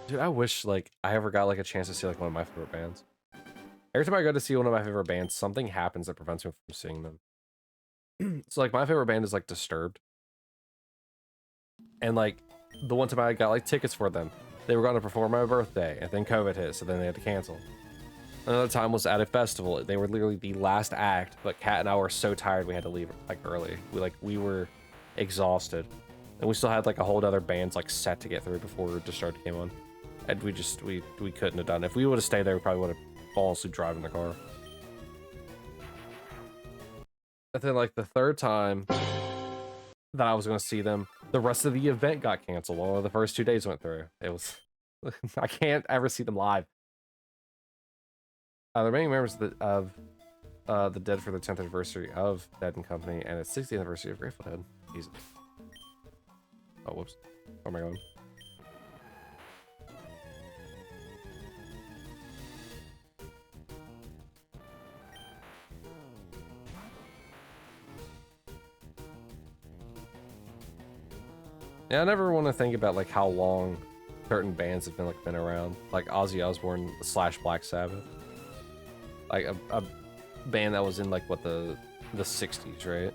Dude, I wish like I ever got like a chance to see like one of my favorite bands. Every time I go to see one of my favorite bands, something happens that prevents me from seeing them. So like my favorite band is like Disturbed. And like the one time I got like tickets for them, they were going to perform my birthday and then COVID hit, so then they had to cancel. Another time was at a festival. They were literally the last act, but Kat and I were so tired we had to leave like early. We were exhausted. And we still had like a whole other bands like set to get through before Disturbed came on. And we couldn't have done it. If we would have stayed there, we probably would have fallen asleep driving the car. And then like the third time that I was going to see them, the rest of the event got canceled while the first 2 days went through. It was I can't ever see them live. The remaining members of the Dead for the 10th anniversary of Dead and Company and its 60th anniversary of Grateful Dead. Jesus. Oh, whoops. Oh my god. Yeah, I never want to think about like how long certain bands have been around, like Ozzy Osbourne / Black Sabbath, like a band that was in like what the 60s, right?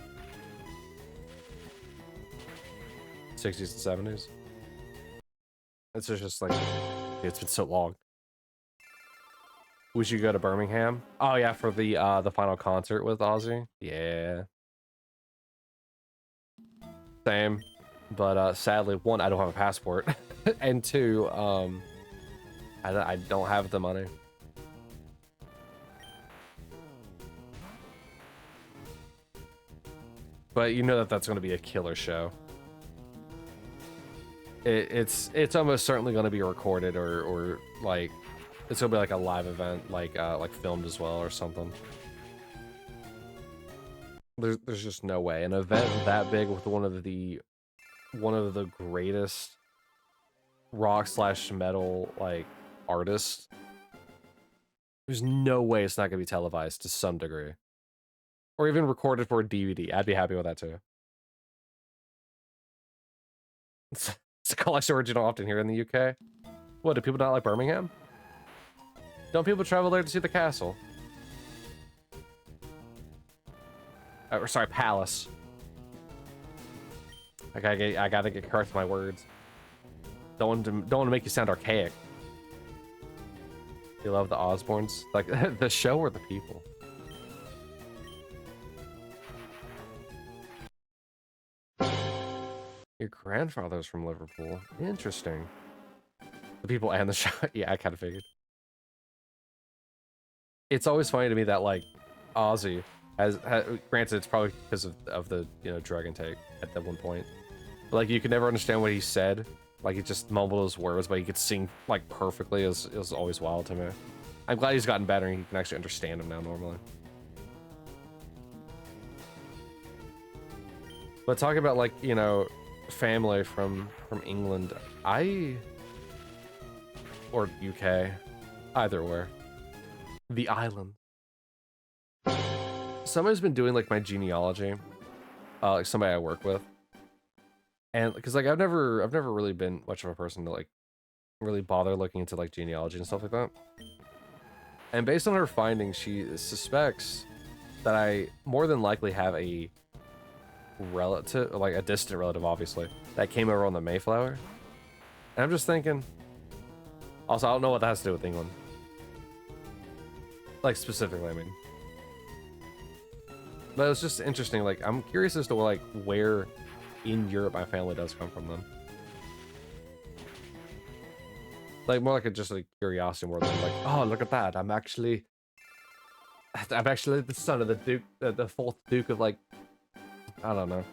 60s and 70s. It's just like it's been so long. We should go to Birmingham. Oh yeah, for the final concert with Ozzy. Yeah. Same. But sadly, one, I don't have a passport, and two, I don't have the money. But you know that that's going to be a killer show. It's almost certainly going to be recorded or like it's going to be like a live event, like filmed as well or something. There's just no way an event that big with one of the greatest rock / metal like artists. There's no way it's not gonna be televised to some degree, or even recorded for a DVD. I'd be happy with that too. It's a college word you don't often hear in the UK. What, do people not like Birmingham? Don't people travel there to see the castle? Or sorry, palace. I gotta get correct with my words. Don't want to make you sound archaic. You love the Osbournes? Like the show or the people? Your grandfather's from Liverpool. Interesting. The people and the show. Yeah, I kind of figured. It's always funny to me that like Ozzy has granted it's probably because of the drug intake at that one point. But, like you could never understand what he said. Like he just mumbled his words, but he could sing like perfectly. It was always wild to me. I'm glad he's gotten better and he can actually understand him now normally. But talking about like, family from England, or UK, either where. The island. Somebody's been doing like my genealogy, like somebody I work with. And because like I've never really been much of a person to like really bother looking into like genealogy and stuff like that. And based on her findings, she suspects that I more than likely have a relative, like a distant relative, obviously, that came over on the Mayflower. And I'm just thinking, also, I don't know what that has to do with England. Like, specifically, I mean. But it's just interesting, like, I'm curious as to, like, where in Europe my family does come from then. Like, more like a just, like, curiosity more than, like, oh, look at that, I'm actually the son of the Duke, the fourth Duke of, like, I don't know.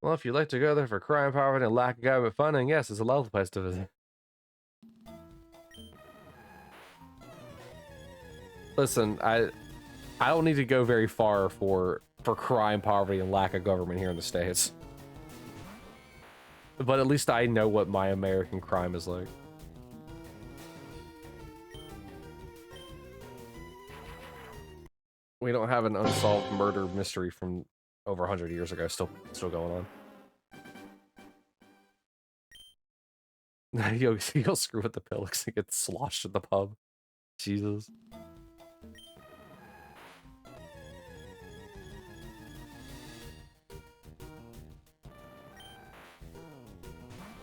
Well, if you'd like to go there for crime, poverty, and lack of government funding, yes, it's a lovely place to visit. Listen, I don't need to go very far for crime, poverty, and lack of government here in the States. But at least I know what my American crime is like. We don't have an unsolved murder mystery from over 100 years ago still going on. You'll screw with the pill because it gets sloshed in the pub. Jesus.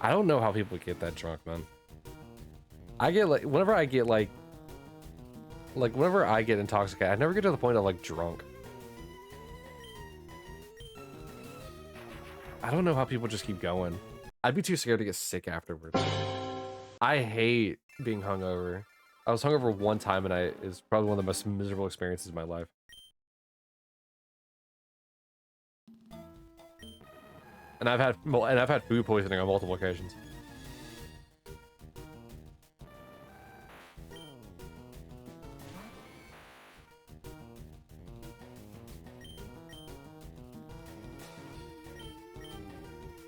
I don't know how people get that drunk, man. I get like whenever I get whenever I get intoxicated, I never get to the point of like drunk. I don't know how people just keep going. I'd be too scared to get sick afterward. I hate being hungover. I was hungover one time and it's probably one of the most miserable experiences of my life. And I've had food poisoning on multiple occasions.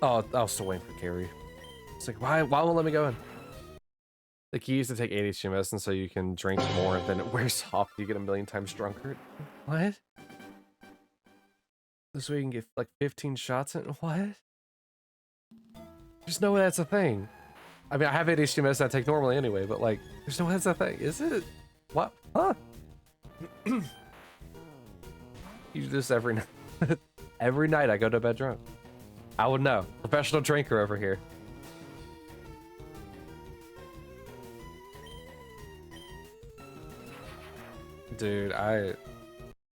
Oh, I was still waiting for Carrie. It's like, why won't let me go in? The key is to take ADHD medicine so you can drink more, and then it wears off. You get a million times drunker. What? This way you can get like 15 shots in? What? There's no way that's a thing. I mean, I have ADHD medicine I take normally anyway, but like, there's no way that's a thing. Is it? What? Huh? You do this every night. Every night I go to bed drunk. I would know. Professional drinker over here. Dude, I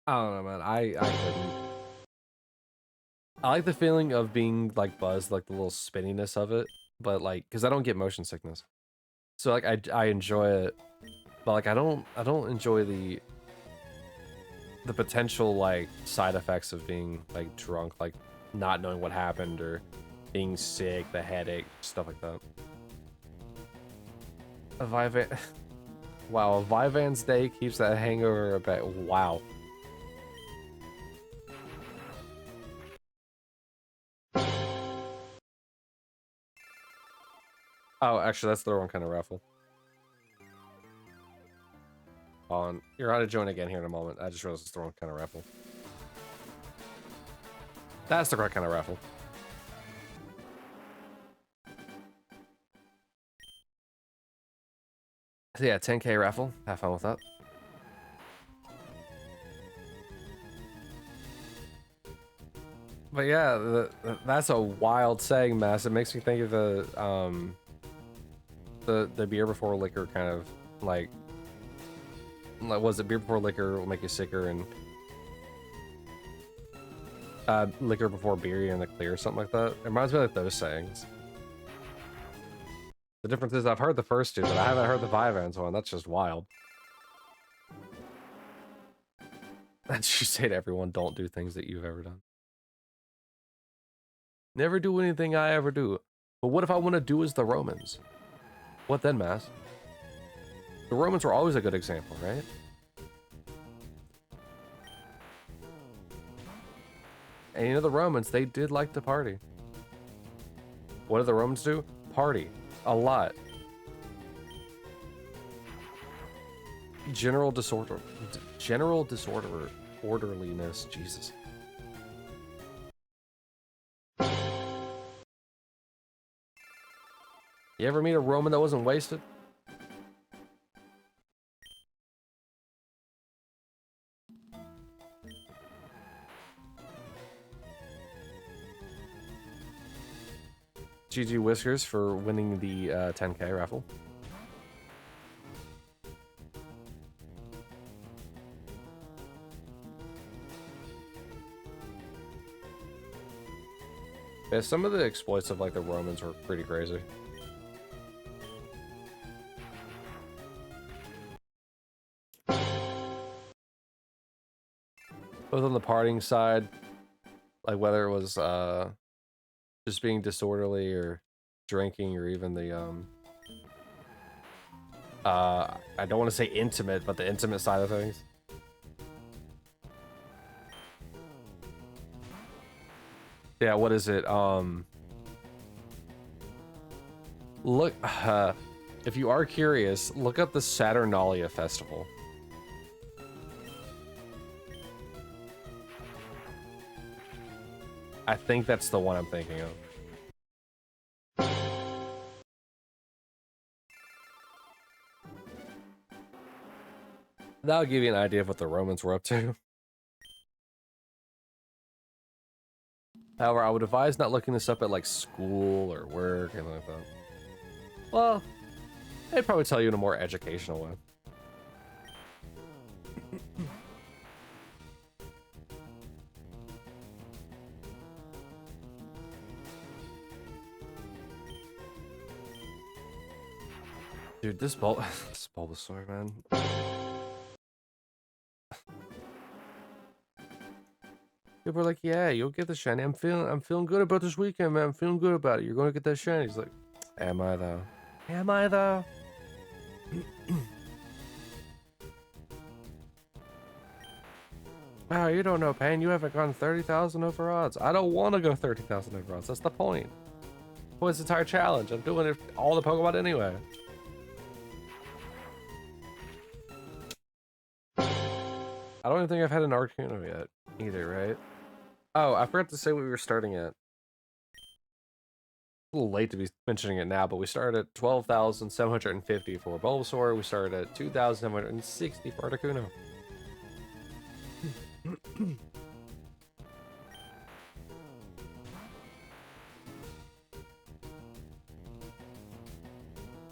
don't know, man. I couldn't. I like the feeling of being like buzzed, like the little spinniness of it, but like, because I don't get motion sickness, so like I enjoy it, but like I don't enjoy the potential like side effects of being like drunk, like not knowing what happened or being sick, the headache, stuff like that. A Vyvan, wow, a Vyvanse day keeps that hangover a bit. Wow. Oh, actually, that's the wrong kind of raffle. On, you're on to join again here in a moment. I just realized it's the wrong kind of raffle. That's the correct kind of raffle. So yeah, 10K raffle. Have fun with that. But yeah, that's a wild saying, Mass. It makes me think of the beer before liquor kind of like was it beer before liquor will make you sicker, and liquor before beer in the clear or something like that. It reminds me of like those sayings. The difference is I've heard the first two, but I haven't heard the Vyvanse one. That's just wild. That you say to everyone, don't do things that you've ever done. Never do anything I ever do. But what if I want to do as the Romans? What then, Mass? The Romans were always a good example, right? And you know, the Romans, they did like to party. What did the Romans do? Party. A lot. General disorder. Orderliness. Jesus. You ever meet a Roman that wasn't wasted? GG Whiskers for winning the 10K raffle. Yeah, some of the exploits of like the Romans were pretty crazy. Both on the partying side, like whether it was just being disorderly or drinking or even the I don't want to say intimate, but the intimate side of things. Yeah, what is it? Look, if you are curious, look up the Saturnalia Festival. I think that's the one I'm thinking of. That'll give you an idea of what the Romans were up to. However, I would advise not looking this up at like school or work or anything like that. Well, they'd probably tell you in a more educational way. Dude, this Bulbasaur, man. People are like, yeah, you'll get the shiny. I'm feeling good about this weekend, man. I'm feeling good about it. You're gonna get that shiny. He's like, am I though? Am I though? Wow, you don't know, Pain. You haven't gone 30,000 over odds. I don't want to go 30,000 over odds. That's the point. What's the entire challenge? I'm doing it all the Pokemon anyway. I don't even think I've had an Articuno yet either, right? Oh, I forgot to say what we were starting at. A little late to be mentioning it now, but we started at 12,750 for Bulbasaur. We started at 2,760 for Articuno.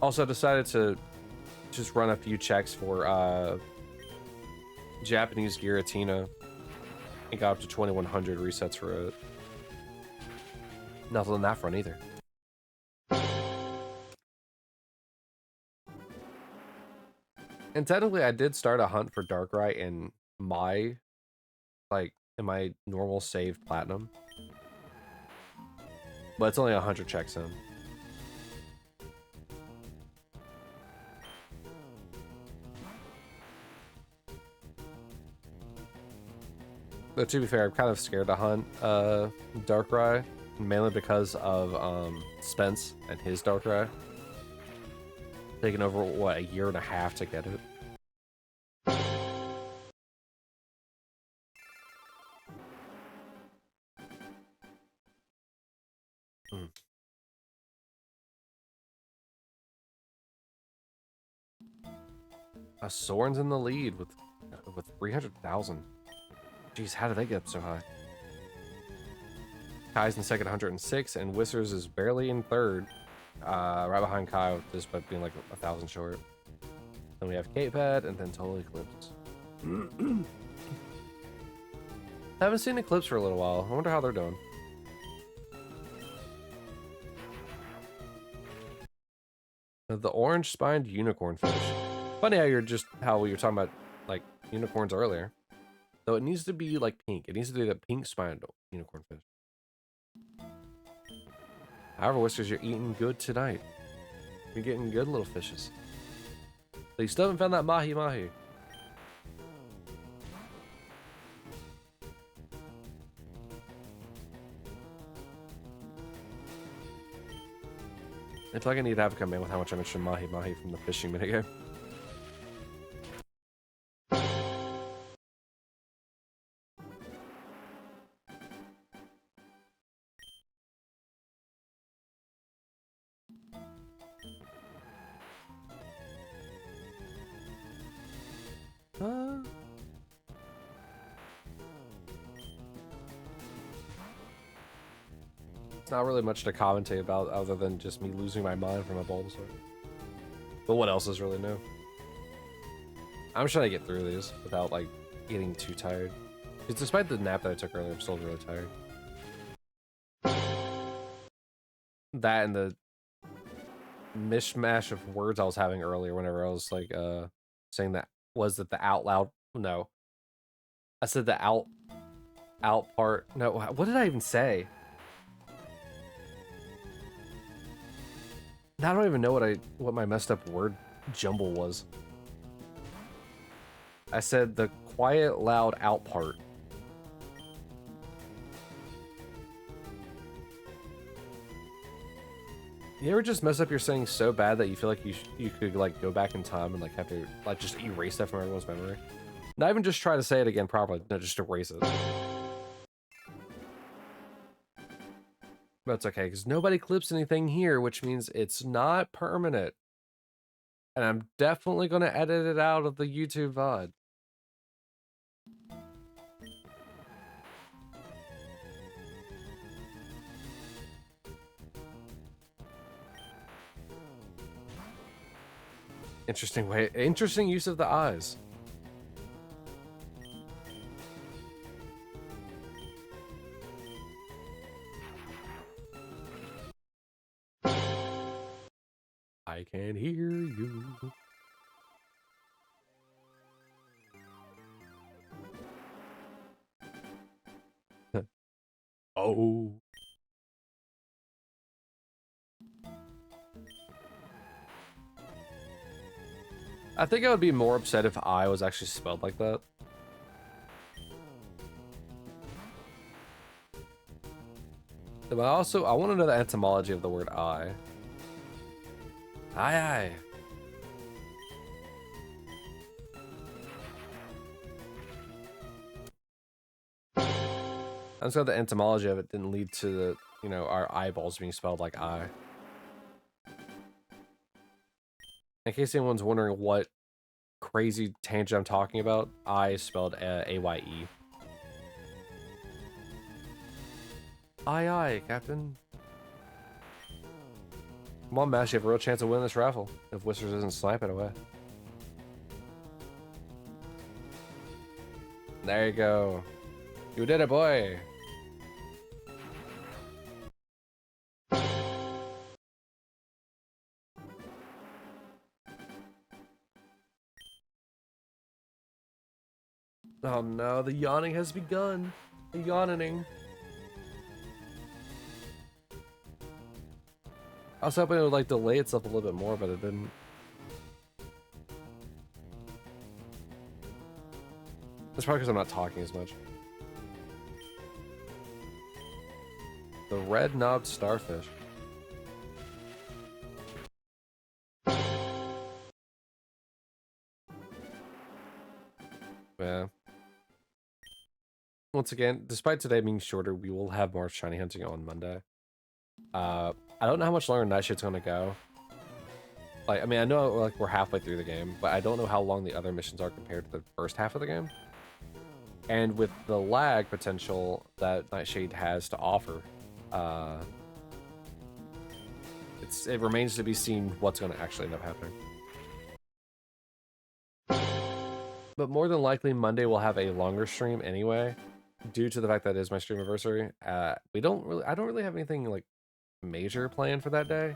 Also decided to just run a few checks for Japanese Giratina and got up to 2,100 resets for it. Nothing on that front either. And technically, I did start a hunt for Darkrai in my normal saved platinum, but it's only 100 checks in. But to be fair, I'm kind of scared to hunt Darkrai, mainly because of Spence and his Darkrai. Taking over, what, a year and a half to get it. Soren's in the lead with 300,000. Jeez, how did they get up so high? Kai's in second, 106, and Whiskers is barely in third. Right behind Kai, just by being like 1,000 short. Then we have Kate Pad, and then Total Eclipse. Haven't seen Eclipse for a little while. I wonder how they're doing. The orange-spined unicorn fish. Funny how we were talking about like unicorns earlier. Though it needs to be like pink. It needs to be the pink-spined unicorn fish. However, Whiskers, you're eating good tonight. You're getting good little fishes. But you still haven't found that mahi mahi. I feel like I need to have a come in with how much I mentioned mahi mahi from the fishing minigame. It's not really much to commentate about other than just me losing my mind from a Bulbasaur. But what else is really new? I'm trying to get through these without like getting too tired. Because despite the nap that I took earlier, I'm still really tired. That and the mishmash of words I was having earlier whenever I was like saying that was that the out loud no. I said the out part. No, what did I even say? I don't even know what my messed up word jumble was. I said the quiet, loud out part. You ever just mess up your saying so bad that you feel like you could like go back in time and like have to like just erase that from everyone's memory? Not even just try to say it again properly, no, just erase it. But it's okay, because nobody clips anything here, which means it's not permanent. And I'm definitely going to edit it out of the YouTube VOD. Interesting use of the eyes. I can hear you. Oh. I think I would be more upset if I was actually spelled like that. But also, I want to know the etymology of the word I. Aye. I'm just glad the etymology of it didn't lead to the, you know, our eyeballs being spelled like I. In case anyone's wondering what crazy tangent I'm talking about, I is spelled A-Y-E. Aye, Captain. Come on, Mash, you have a real chance of winning this raffle if Whiskers doesn't snipe it away. There you go. You did it, boy. Oh no, the yawning has begun. The yawning. I was hoping it would like delay itself a little bit more, but it didn't. That's probably because I'm not talking as much. The red-knobbed starfish. Yeah. Once again, despite today being shorter, we will have more shiny hunting on Monday. I don't know how much longer Nightshade's gonna go. Like, I mean, I know like we're halfway through the game, but I don't know how long the other missions are compared to the first half of the game. And with the lag potential that Nightshade has to offer, it remains to be seen what's going to actually end up happening. But more than likely, Monday will have a longer stream anyway, due to the fact that it is my stream anniversary. I don't really have anything like major planned for that day,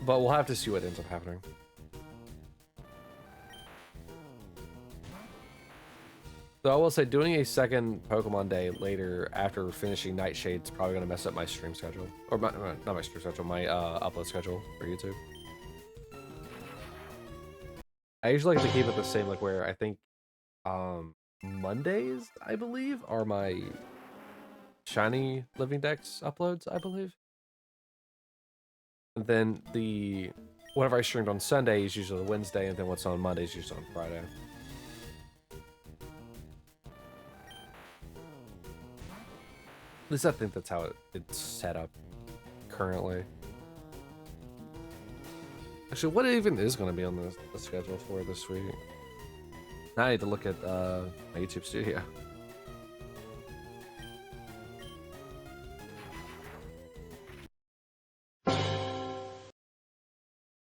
but we'll have to see what ends up happening. So I will say doing a second Pokemon day later after finishing Nightshade is probably going to mess up my stream schedule. Or not my stream schedule, my upload schedule for YouTube. I usually like to keep it the same, like where I think Mondays, I believe, are my Shiny Living Dex uploads, I believe. And then whenever I streamed on Sunday is usually Wednesday, and then what's on Monday is usually on Friday. At least I think that's how it's set up currently. Actually, what even is going to be on the schedule for this week? Now I need to look at my YouTube studio.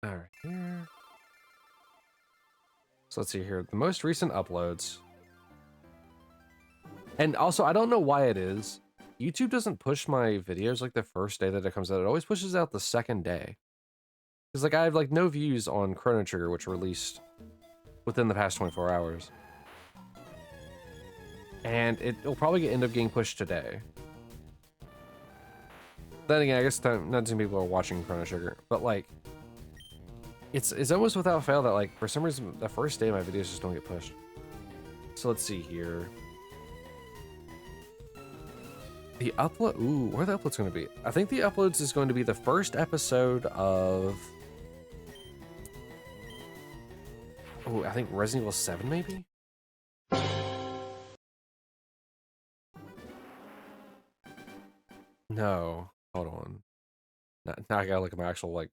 Alright, here. So let's see here. The most recent uploads. And also, I don't know why it is. YouTube doesn't push my videos like the first day that it comes out. It always pushes out the second day. Because like I have like no views on Chrono Trigger, which released within the past 24 hours. And it'll probably end up getting pushed today. Then again, I guess not too many people are watching Chrono Trigger, but like, it's almost without fail that like for some reason the first day my videos just don't get pushed. So let's see here. The upload. Ooh, where the upload's going to be? I think the uploads is going to be the first episode of. Oh, I think Resident Evil 7 maybe. No, hold on. Now I gotta look at my actual log.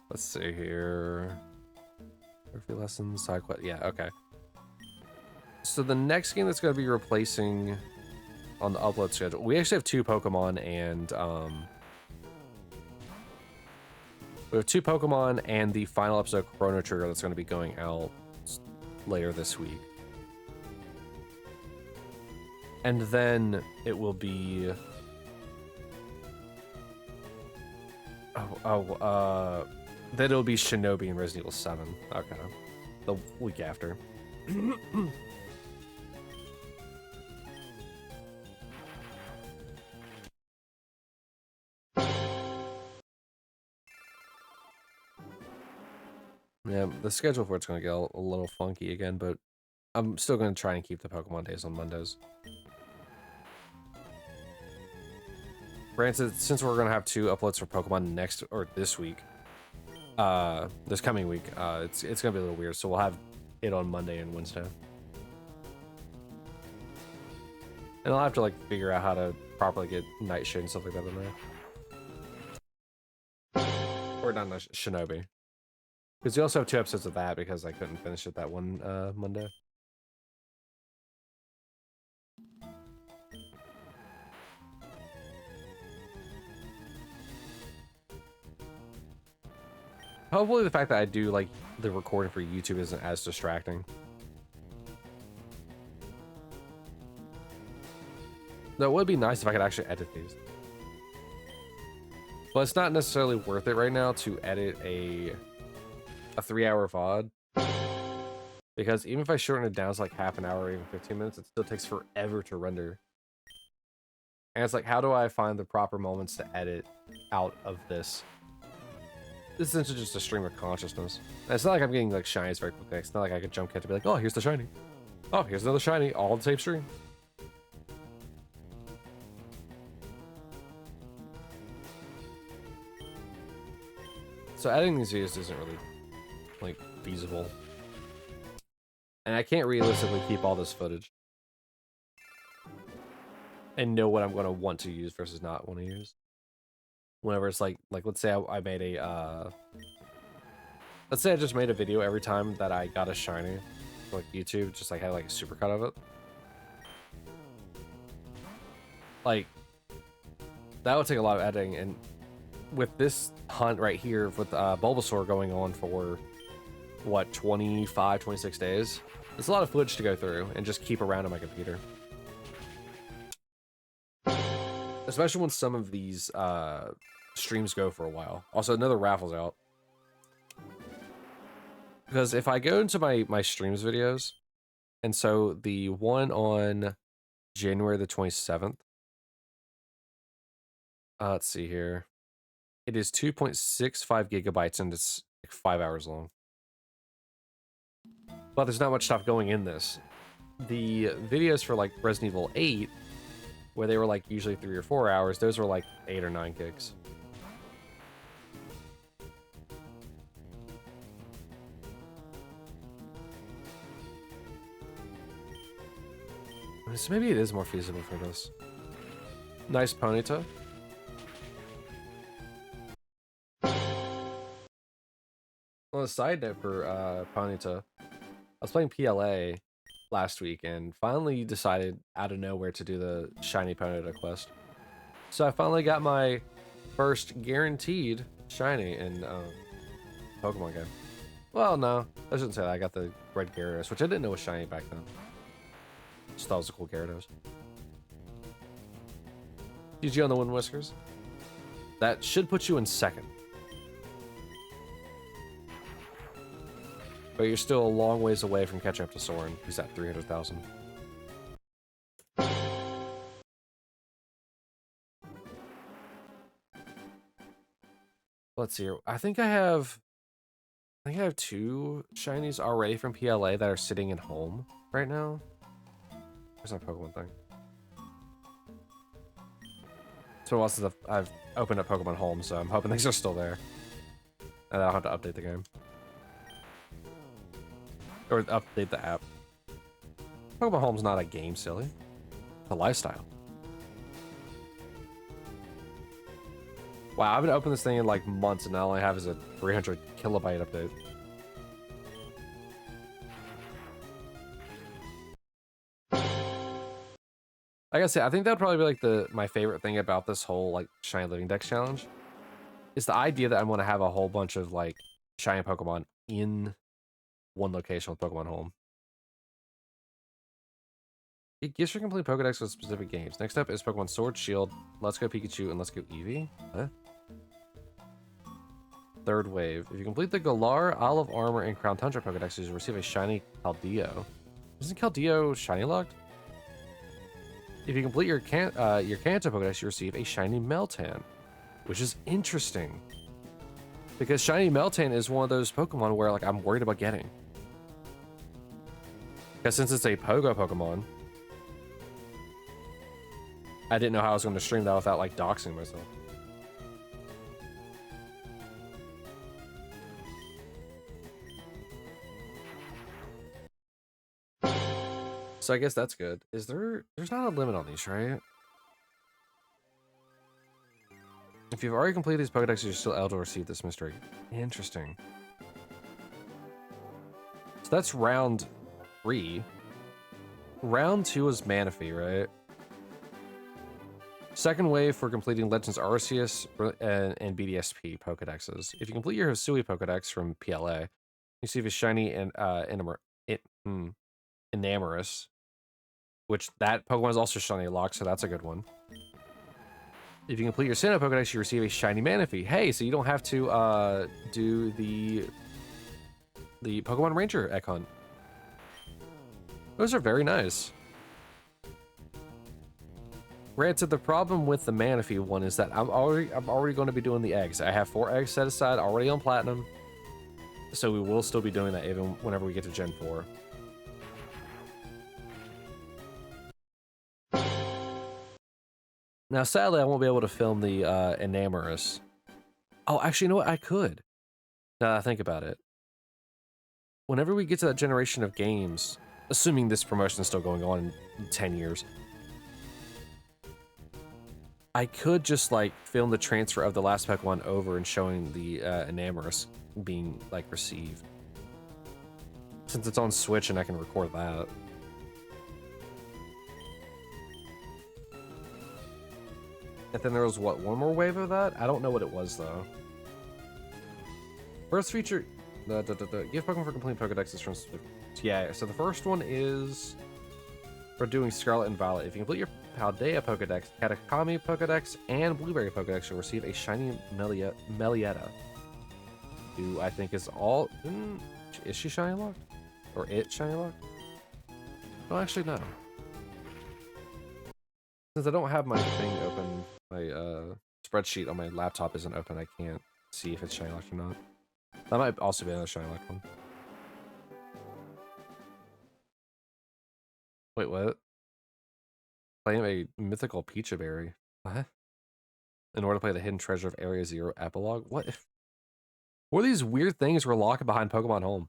Let's see here. Trophy lessons, side quest. Yeah, okay. So the next game that's gonna be replacing on the upload schedule, we actually have 2 Pokemon and we have 2 Pokemon and the final episode of Chrono Trigger that's gonna be going out later this week. And then it will be then it'll be Shinobi and Resident Evil 7. Okay. The week after. Yeah, the schedule for it's going to get a little funky again, but I'm still going to try and keep the Pokemon days on Mondays. Granted, since we're going to have 2 uploads for Pokemon this week, this coming week, it's going to be a little weird, so we'll have it on Monday and Wednesday. And I'll have to, like, figure out how to properly get Nightshade and stuff like that in there. Or not Shinobi. Because you also have 2 episodes of that because I couldn't finish it that one Monday. Hopefully the fact that I do like the recording for YouTube isn't as distracting. Though it would be nice if I could actually edit these. But it's not necessarily worth it right now to edit a 3-hour VOD. Because even if I shorten it down to like half an hour or even 15 minutes, it still takes forever to render. And it's like, how do I find the proper moments to edit out of this? This is essentially just a stream of consciousness. And it's not like I'm getting like shinies very quickly. It's not like I could jump cut to be like, oh, here's the shiny. Oh, here's another shiny, all on the same stream. So editing these videos isn't really like feasible. And I can't realistically keep all this footage and know what I'm going to want to use versus not want to use. Whenever it's like let's say I made a let's say I just made a video every time that I got a shiny for like YouTube, just like had like a supercut of it. Like that would take a lot of editing, and with this hunt right here with Bulbasaur going on for what 26 days, it's a lot of footage to go through and just keep around on my computer. Especially when some of these streams go for a while. Also, another raffle's out. Because if I go into my streams videos, and so the one on January the 27th, let's see here. It is 2.65 gigabytes and it's like 5 hours long. But there's not much stuff going in this. The videos for like Resident Evil 8, where they were like usually 3 or 4 hours, those were like 8 or 9 gigs. So maybe it is more feasible for this. Nice Ponyta. On a side note for Ponyta, I was playing PLA last week and finally decided out of nowhere to do the Shiny Ponyta quest. So I finally got my first guaranteed Shiny in Pokemon game. Well, no, I shouldn't say that. I got the red Gyarados, which I didn't know was shiny back then. Just thought it was a cool Gyarados. GG on the Wind Whiskers. That should put you in second. But you're still a long ways away from catching up to Soren, who's at 300,000. Let's see here. I think I have 2 shinies already from PLA that are sitting in home right now. Where's my Pokemon thing? So while since I've opened up Pokemon Home, so I'm hoping things are still there. And I'll have to update the game. Or update the app. Pokemon Home's not a game, silly. It's a lifestyle. Wow, I've been opening this thing in like months and all I have is a 300 kilobyte update. Like I said, I think that'd probably be like my favorite thing about this whole like Shiny Living Dex challenge. Is the idea that I'm gonna have a whole bunch of like shiny Pokemon in one location with Pokemon Home. It gives you complete Pokedex with specific games. Next up is Pokemon Sword, Shield, Let's Go Pikachu, and Let's Go Eevee. Huh? Third wave. If you complete the Galar, Olive Armor, and Crown Tundra Pokedexes, you'll receive a shiny Keldeo. Isn't Keldeo shiny locked? If you complete your Kanto Pokedex, you receive a shiny Meltan, which is interesting. Because shiny Meltan is one of those Pokemon where like I'm worried about getting. Because since it's a Pogo Pokemon, I didn't know how I was going to stream that without like doxing myself. So I guess that's good. There's not a limit on these, right? If you've already completed these Pokedexes, you're still eligible to receive this mystery. Interesting. So that's round 3. Round 2 is Manaphy, right? Second wave for completing Legends Arceus and BDSP Pokedexes. If you complete your Hisui Pokedex from PLA, you receive a shiny and Enamorous, which that Pokemon is also shiny locked, so that's a good one. If you complete your Sinnoh Pokedex, you receive a shiny Manaphy. Hey, so you don't have to do the Pokemon Ranger Egg Hunt. Those are very nice. Granted, the problem with the Manaphy one is that I'm already going to be doing the eggs. I have 4 eggs set aside already on Platinum, so we will still be doing that even whenever we get to Gen 4. Now, sadly, I won't be able to film the Enamorous. Oh, actually, you know what? I could. Now that I think about it. Whenever we get to that generation of games, assuming this promotion is still going on in 10 years, I could just, like, film the transfer of the last Pokemon over and showing the Enamorous being, like, received. Since it's on Switch and I can record that. And then there was, what, one more wave of that? I don't know what it was, though. First feature... Give Pokemon for complete Pokedexes from... Yeah, so the first one is... for doing Scarlet and Violet. If you complete your Paldea Pokedex, Katakami Pokedex, and Blueberry Pokedex, you'll receive a shiny Melietta. Who I think is all... is she shiny locked? Or it shiny locked? No, actually, no. Since I don't have my thing open, my spreadsheet on my laptop isn't open, I can't see if it's shiny locked or not. That might also be another shiny locked one. Wait, what? Claim a mythical Pecha Berry. What? In order to play the Hidden Treasure of Area Zero epilogue? What? What are these weird things we're locking behind Pokemon Home?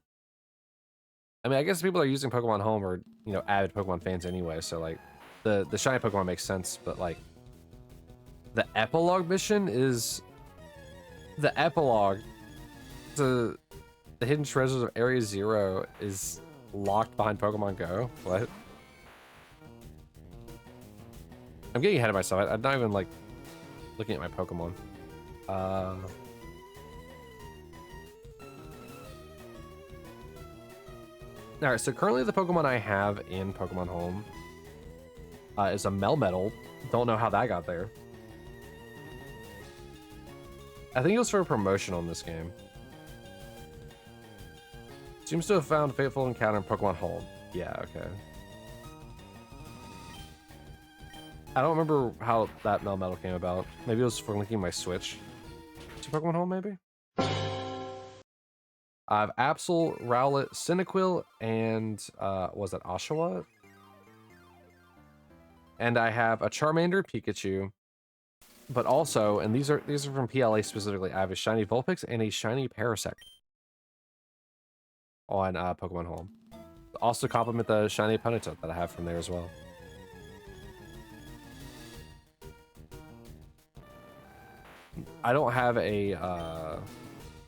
I mean, I guess people that are using Pokemon Home are, you know, avid Pokemon fans anyway, so, like, the shiny Pokemon makes sense, but, like, the epilogue mission is... The epilogue to the Hidden Treasures of Area Zero is locked behind Pokemon Go? What? I'm getting ahead of myself. I'm not even, like, looking at my Pokemon. Alright, so currently the Pokemon I have in Pokemon Home is a Melmetal. Don't know how that got there. I think it was for a promotion on this game. Seems to have found a fateful encounter in Pokemon Home. Yeah, okay. I don't remember how that Melmetal came about. Maybe it was for linking my Switch to Pokemon Home, maybe? I have Absol, Rowlet, Cyndaquil, and was that Oshawott? And I have a Charmander, Pikachu, but also, and these are from PLA specifically, I have a shiny Vulpix and a shiny Parasect on Pokemon Home. Also complement the shiny Ponyta that I have from there as well. I don't have a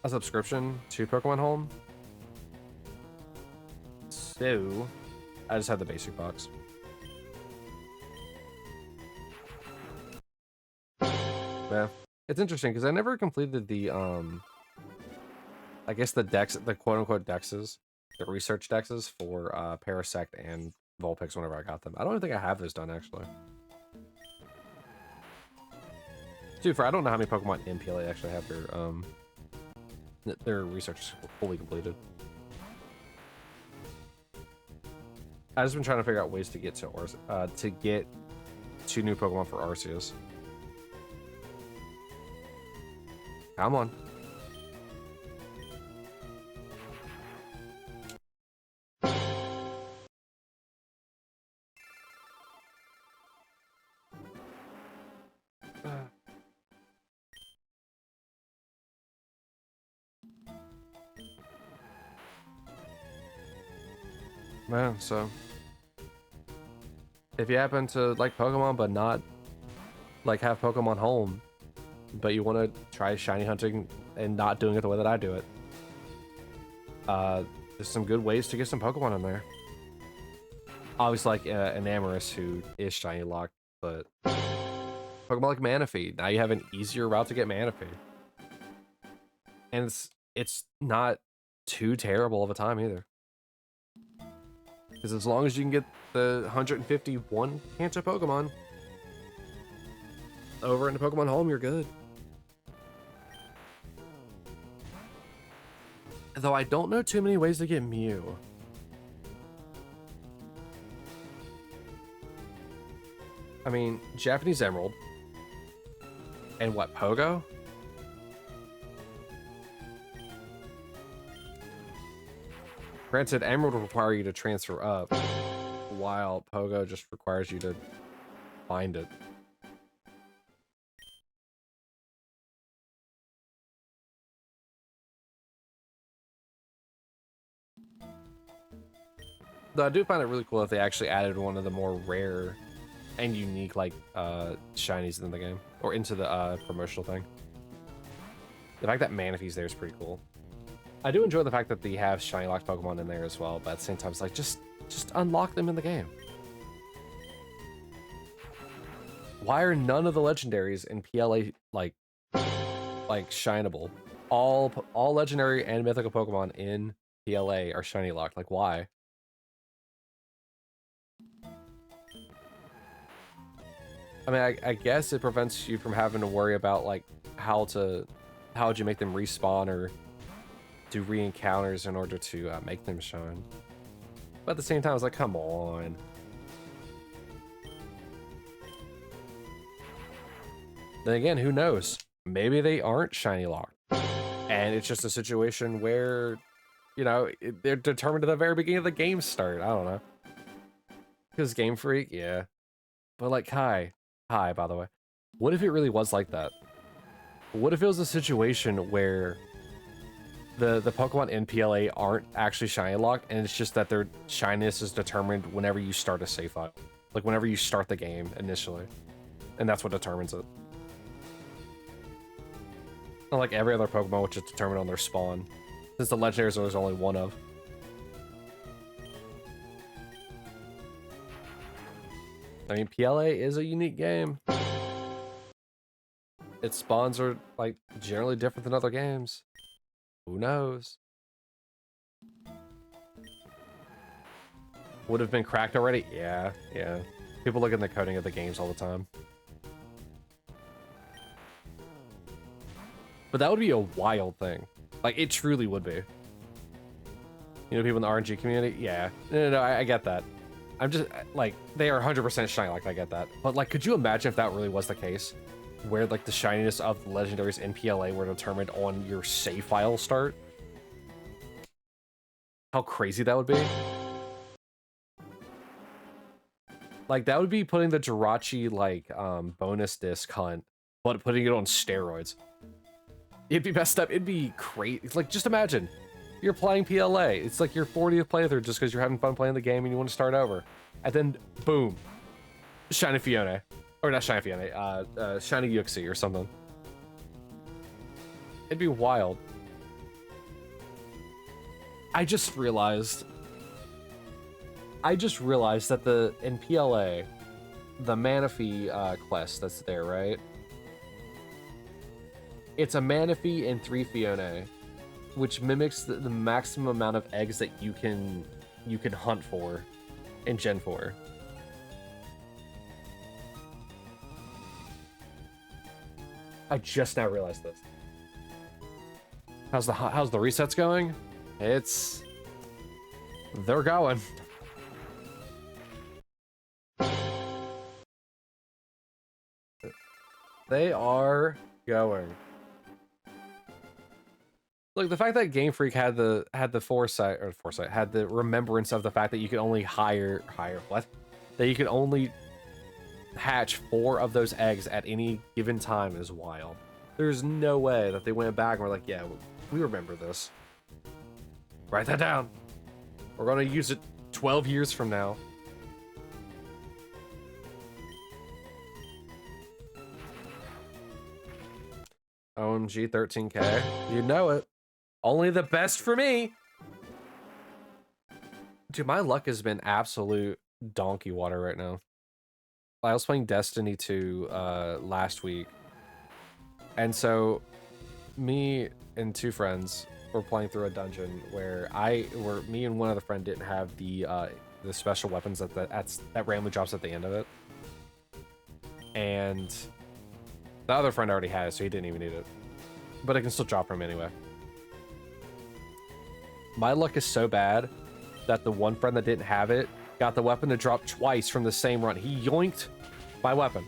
subscription to Pokemon Home, so I just have the basic box. Yeah, it's interesting because I never completed the I guess the dex, the quote-unquote dexes, the research dexes for Parasect and Vulpix whenever I got them. I don't even think I have those done actually. Dude, I don't know how many Pokemon in PLA actually have their research fully completed. I've just been trying to figure out ways to get to get 2 new Pokemon for Arceus. Come on. Man, so if you happen to like Pokemon but not like have Pokemon Home, but you want to try shiny hunting and not doing it the way that I do it, there's some good ways to get some Pokemon in there. Obviously, like Enamorus, who is shiny locked, but Pokemon like Manaphy, now you have an easier route to get Manaphy, and it's not too terrible of a time either. Because as long as you can get the 151 Kanto Pokemon over into Pokemon Home, you're good. Though I don't know too many ways to get Mew. I mean, Japanese Emerald. And what, Pogo? Granted, Emerald will require you to transfer up, while Pogo just requires you to find it. Though I do find it really cool if they actually added one of the more rare and unique, like, shinies in the game, or into the promotional thing. The fact that Manaphy's there is pretty cool. I do enjoy the fact that they have shiny locked Pokemon in there as well, but at the same time, it's like, just unlock them in the game. Why are none of the legendaries in PLA like shineable? All legendary and mythical Pokemon in PLA are shiny locked. Like, why? I mean, I guess it prevents you from having to worry about like how would you make them respawn or do re-encounters in order to make them shine. But at the same time, I was like, come on. Then again, who knows? Maybe they aren't shiny locked. And it's just a situation where, you know, they're determined at the very beginning of the game start. I don't know. Because Game Freak, yeah. But like, hi, by the way. What if it really was like that? What if it was a situation where the Pokemon in PLA aren't actually shiny locked, and it's just that their shyness is determined whenever you start a save file. Like whenever you start the game initially. And that's what determines it. Unlike every other Pokemon, which is determined on their spawn. Since the legendaries there's only one of. I mean, PLA is a unique game. Its spawns are, like, generally different than other games. Who knows? Would have been cracked already? Yeah. People look at the coding of the games all the time. But that would be a wild thing. Like, it truly would be. You know, people in the RNG community? Yeah. No, I get that. I'm just, like, they are 100% shiny, like, I get that. But, like, could you imagine if that really was the case? Where, like, the shininess of the legendaries in PLA were determined on your save file start? How crazy that would be? Like, that would be putting the Jirachi, like, bonus disc hunt, but putting it on steroids. It'd be messed up. It'd be crazy. It's like, just imagine. You're playing PLA. It's like your 40th playthrough just because you're having fun playing the game and you want to start over. And then, boom. Shiny Fiona. Or not Shiny Fiona. Shiny Yuxi or something. It'd be wild. I just realized that in PLA, the Manaphy quest that's there, right? It's a Manaphy and 3 Fiona, which mimics the maximum amount of eggs that you can hunt for in Gen 4. I just now realized this. How's the resets going? They're going. They are going. Look, the fact that Game Freak had the foresight had the remembrance of the fact that you could only that you could only hatch 4 of those eggs at any given time is wild. There's no way that they went back and were like, yeah, we remember this. Write that down. We're gonna use it 12 years from now. OMG 13K. You know it. Only the best for me. Dude, my luck has been absolute donkey water right now. I was playing Destiny 2 last week. And so me and 2 friends were playing through a dungeon where me and one other friend didn't have the special weapons that randomly drops at the end of it. And the other friend already had it, so he didn't even need it. But it can still drop from him anyway. My luck is so bad that the one friend that didn't have it got the weapon to drop twice from the same run. He yoinked my weapon.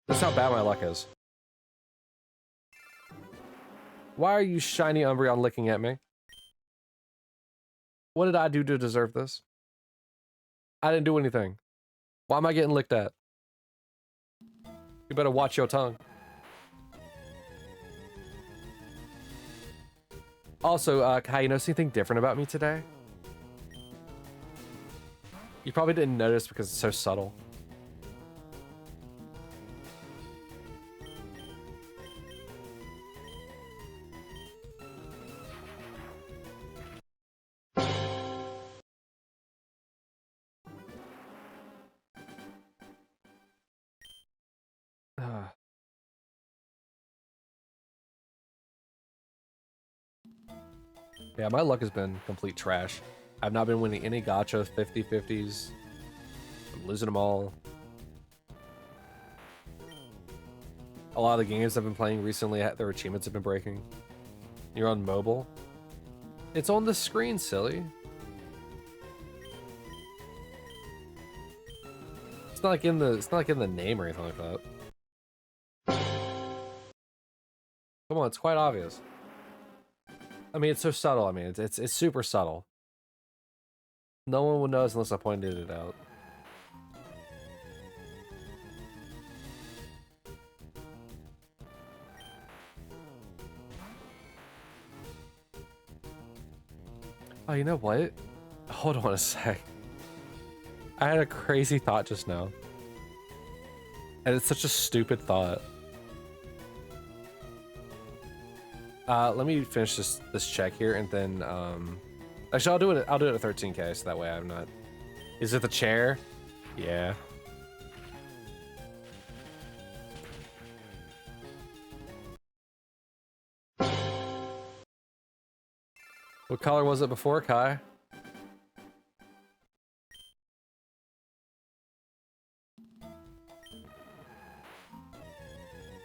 That's how bad my luck is. Why are you shiny Umbreon licking at me? What did I do to deserve this? I didn't do anything. Why am I getting licked at? You better watch your tongue. Also, Kai, you notice anything different about me today? You probably didn't notice because it's so subtle. Yeah, my luck has been complete trash. I've not been winning any gacha 50/50s. I'm losing them all. A lot of the games I've been playing recently, their achievements have been breaking. You're on mobile? It's on the screen, silly. It's not like in the name or anything like that. Come on, it's quite obvious. I mean, it's so subtle. I mean, it's super subtle. No one would notice unless I pointed it out. Oh, you know what? Hold on a sec. I had a crazy thought just now. And it's such a stupid thought. Let me finish this check here and then actually I'll do it at 13K so that way I'm not. Is it the chair? Yeah. What color was it before, Kai?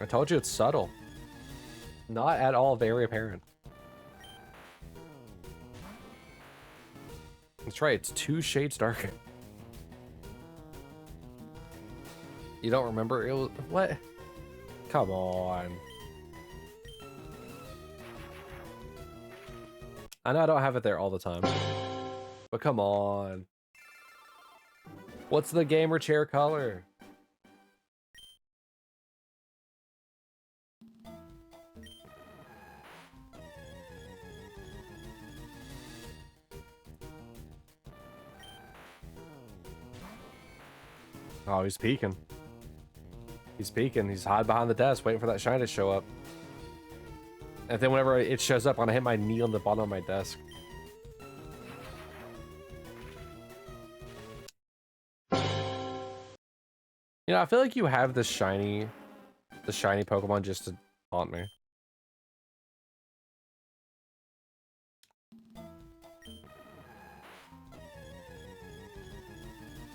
I told you it's subtle. Not at all very apparent. That's right, it's 2 shades darker. You don't remember? It was... What? Come on. I know I don't have it there all the time. But come on. What's the gamer chair color? Oh, he's peeking. He's peeking. He's hiding behind the desk, waiting for that shine to show up. And then whenever it shows up, I'm gonna hit my knee on the bottom of my desk. You know, I feel like you have the shiny Pokemon just to haunt me.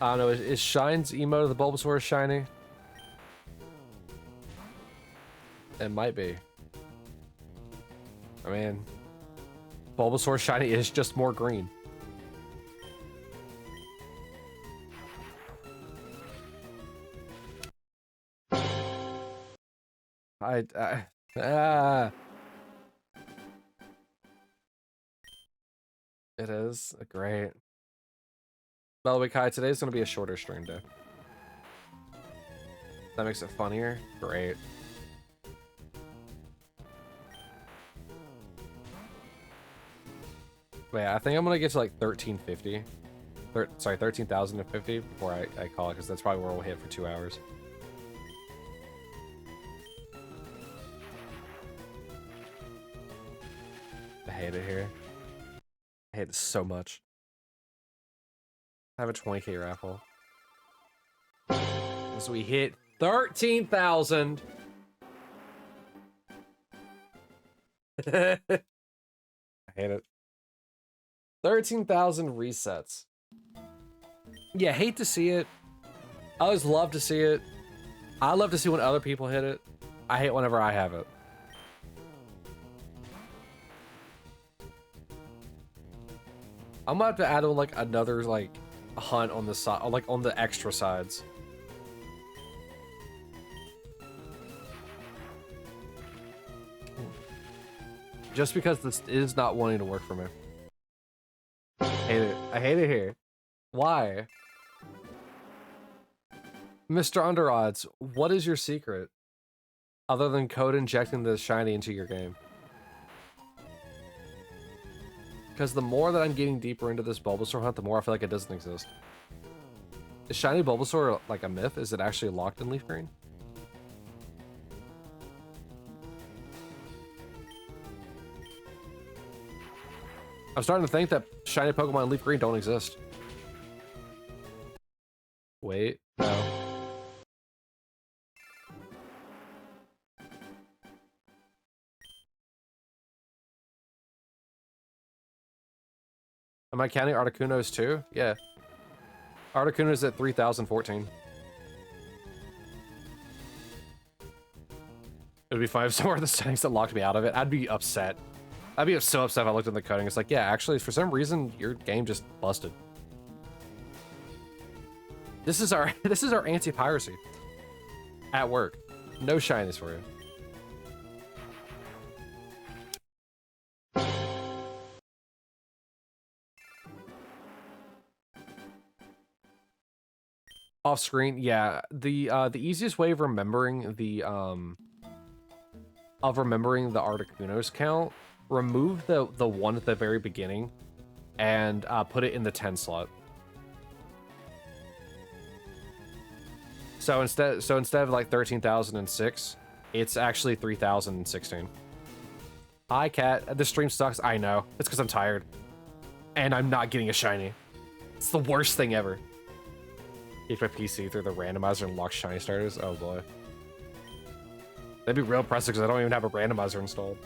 I don't know, is Shine's emote of the Bulbasaur shiny? It might be. I mean, Bulbasaur shiny is just more green. It is great. By the way, Kai, today's gonna be a shorter stream day. That makes it funnier. Great. Wait, I think I'm gonna get to like 1350. Sorry, 13,050 before I call it, because that's probably where we'll hit for 2 hours. I hate it here. I hate it so much. I have a 20k raffle. So we hit 13,000. I hate it. 13,000 resets. Yeah, hate to see it. I always love to see it. I love to see when other people hit it. I hate whenever I have it. I'm gonna have to add on like another like hunt on the side, like on the extra sides. Just because this is not wanting to work for me. I hate it. I hate it here. Why? Mr. Underodds, what is your secret? Other than code injecting the shiny into your game. Because the more that I'm getting deeper into this Bulbasaur hunt, the more I feel like it doesn't exist. Is shiny Bulbasaur like a myth? Is it actually locked in Leaf Green? I'm starting to think that shiny Pokemon in Leaf Green don't exist. Wait, no. Am I counting Articuno's too? Yeah. Articuno's at 3,014. It would be fine if some of the settings that locked me out of it. I'd be upset. I'd be so upset if I looked in the coding. It's like, yeah, actually, for some reason, your game just busted. This is our anti-piracy. At work. No shinies for you. Off screen, yeah. The easiest way of remembering the Articuno's count, remove the one at the very beginning and put it in the 10 slot. So instead of like 13,006, it's actually 3,016. Hi Cat, this stream sucks. I know. It's because I'm tired. And I'm not getting a shiny. It's the worst thing ever. Get my PC through the randomizer and lock shiny starters. Oh boy. That'd be real impressive because I don't even have a randomizer installed.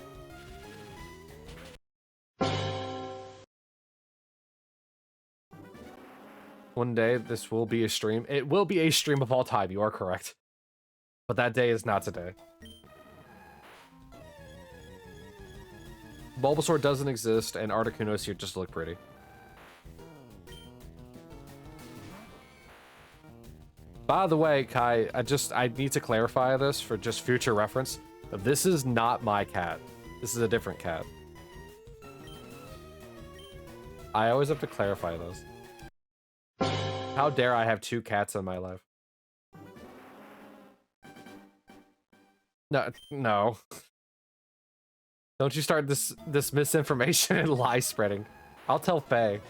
One day this will be a stream. It will be a stream of all time. You are correct. But that day is not today. Bulbasaur doesn't exist and Articuno's here just to look pretty. By the way, Kai, I need to clarify this for just future reference. This is not my cat. This is a different cat. I always have to clarify those. How dare I have 2 cats in my life? No, no. Don't you start this misinformation and lie spreading. I'll tell Faye.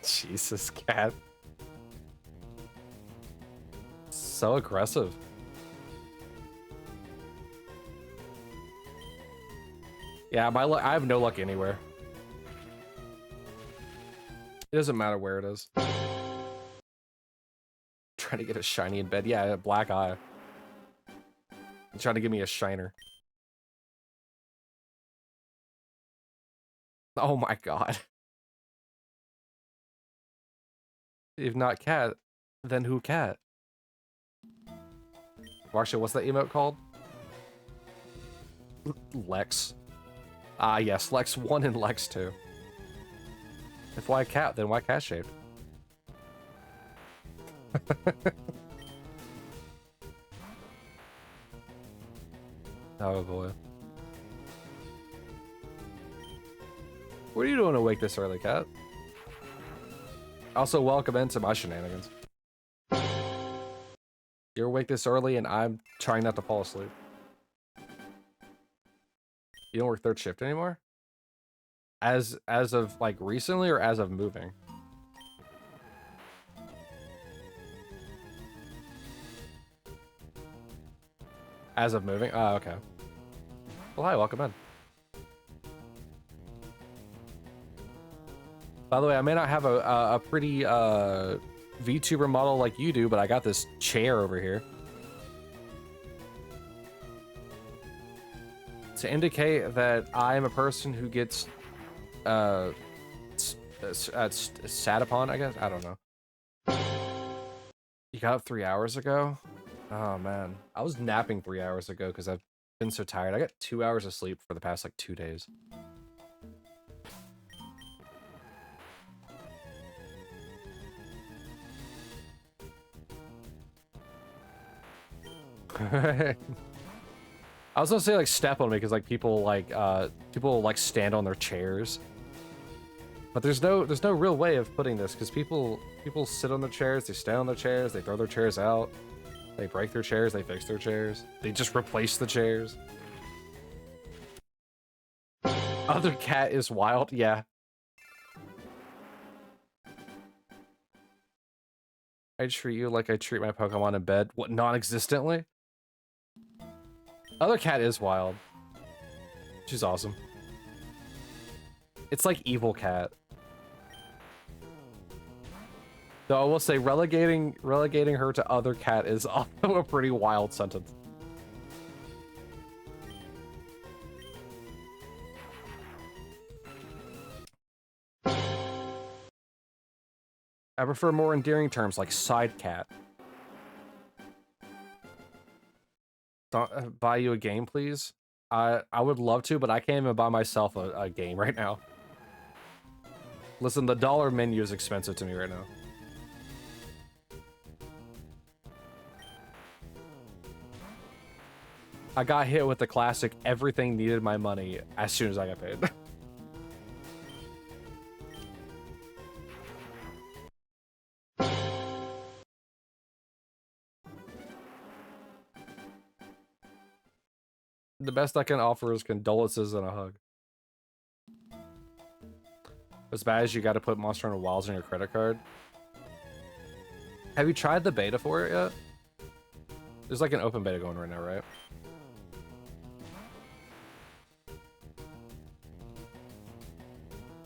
Jesus, cat. So aggressive. Yeah, I have no luck anywhere. It doesn't matter where it is. Trying to get a shiny in bed. Yeah, a black eye. Trying to give me a shiner. Oh my god. If not cat, then who cat? Actually, what's that emote called? Lex. Ah, yes, Lex 1 and Lex 2. If why cat, then why cat shaped? Oh boy. What are you doing awake this early, cat? Also, welcome into my shenanigans. You're awake this early and I'm trying not to fall asleep. You don't work 3rd shift anymore? As of like recently or as of moving? As of moving? Oh, okay. Well, hi, welcome in. By the way, I may not have a pretty VTuber model like you do, but I got this chair over here. To indicate that I am a person who gets sat upon, I guess? I don't know. You got up 3 hours ago? Oh, man. I was napping 3 hours ago because I've been so tired. I got 2 hours of sleep for the past, like, 2 days. I was gonna say, like, step on me because, like, people stand on their chairs. But there's no real way of putting this because people sit on their chairs, they stand on their chairs, they throw their chairs out, they break their chairs, they fix their chairs, they just replace the chairs. Other cat is wild, yeah. I treat you like I treat my Pokemon in bed. What, non-existently? Other cat is wild. She's awesome. It's like evil cat. Though I will say relegating her to other cat is also a pretty wild sentence. I prefer more endearing terms like side cat. Don't buy you a game, please. I would love to, but I can't even buy myself a game right now. Listen, the dollar menu is expensive to me right now. I got hit with the classic everything needed my money as soon as I got paid. The best I can offer is condolences and a hug. As bad as you got to put Monster Hunter Wilds on your credit card. Have you tried the beta for it yet? There's like an open beta going right now, right?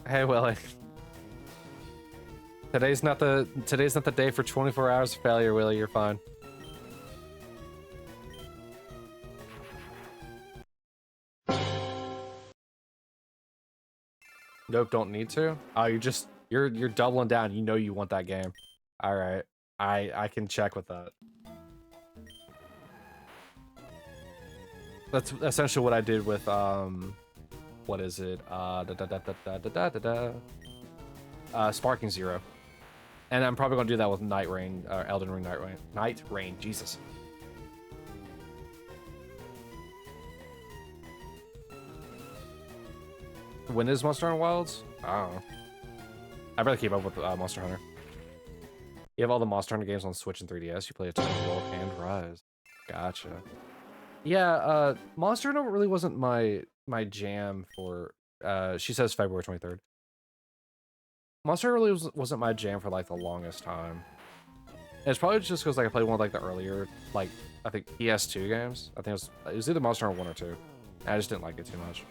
Hey, Willie. Today's not the day for 24 hours of failure, Willie. You're fine. Nope, don't need to. Oh, you're doubling down. You know you want that game. All right, I can check with that. That's essentially what I did with what is it? Sparking Zero. And I'm probably gonna do that with Night Rain, or Elden Ring Night Rain. Night Rain, Jesus. When is Monster Hunter Wilds? I don't know. I'd rather keep up with Monster Hunter. You have all the Monster Hunter games on Switch and 3DS. You play Eternal World and Rise. Gotcha. Yeah, Monster Hunter really wasn't my jam for. She says February 23rd. Monster Hunter really wasn't my jam for like the longest time. And it's probably just because like I played one of like the earlier, like I think PS2 games. I think it was either Monster Hunter 1 or 2. And I just didn't like it too much.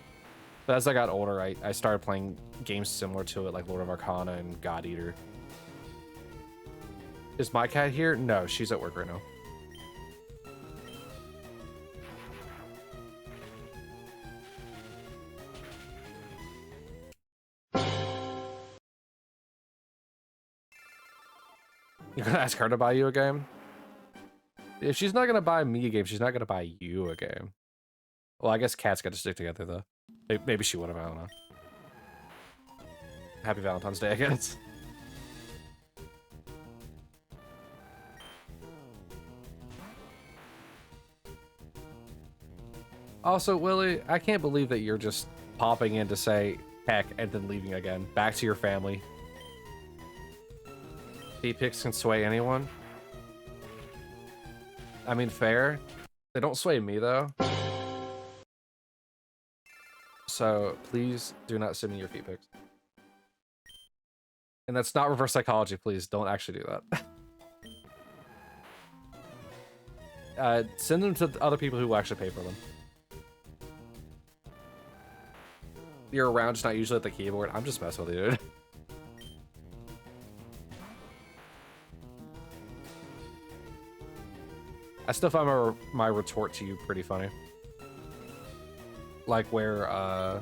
But as I got older, I started playing games similar to it, like Lord of Arcana and God Eater. Is my cat here? No, she's at work right now. You're gonna ask her to buy you a game? If she's not gonna buy me a game, she's not gonna buy you a game. Well, I guess cats got to stick together, though. Maybe she would have, I don't know. Happy Valentine's Day, I guess. Also, Willie, I can't believe that you're just popping in to say heck and then leaving again. Back to your family. Picks can sway anyone. I mean, fair. They don't sway me, though. So, please do not send me your feet pics. And that's not reverse psychology, please. Don't actually do that. Send them to other people who will actually pay for them. You're around, just not usually at the keyboard. I'm just messing with you, dude. I still find my retort to you pretty funny. Like where,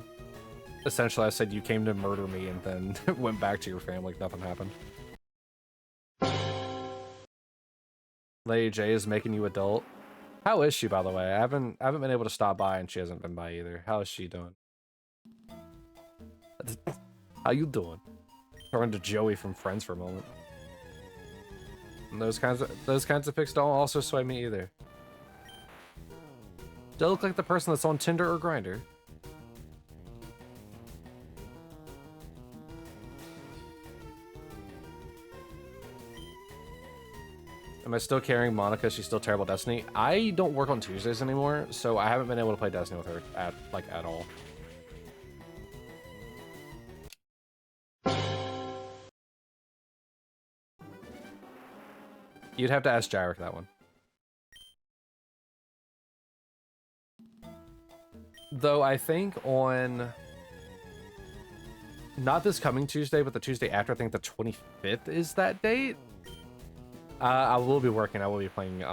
essentially I said you came to murder me and then went back to your family like nothing happened. Lady J is making you adult. How is she, by the way? I haven't been able to stop by and she hasn't been by either. How is she doing? How you doing? Turn to Joey from Friends for a moment. And those kinds of pics don't also sway me either. Do I look like the person that's on Tinder or Grindr? Am I still carrying Monica? She's still terrible at Destiny. I don't work on Tuesdays anymore, so I haven't been able to play Destiny with her at all. You'd have to ask Jarek that one. Though I think on... Not this coming Tuesday, but the Tuesday after, I think the 25th is that date. I will be working. I will be playing...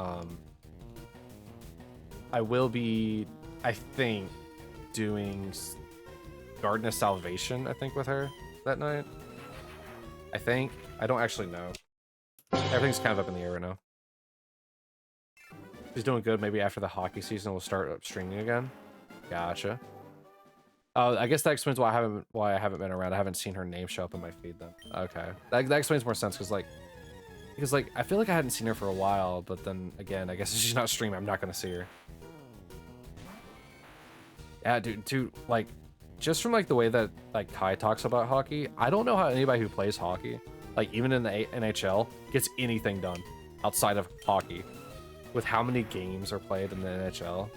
I will be, I think, doing Garden of Salvation, I think, with her that night. I think. I don't actually know. Everything's kind of up in the air right now. She's doing good. Maybe after the hockey season, we'll start streaming again. Gotcha. I guess that explains why I haven't been around. I haven't seen her name show up in my feed then. Okay, that explains more sense because I feel like I hadn't seen her for a while, but then again, I guess if she's not streaming, I'm not gonna see her. Yeah, dude, like, just from like the way that like Kai talks about hockey, I don't know how anybody who plays hockey, like even in the NHL, gets anything done outside of hockey. With how many games are played in the NHL.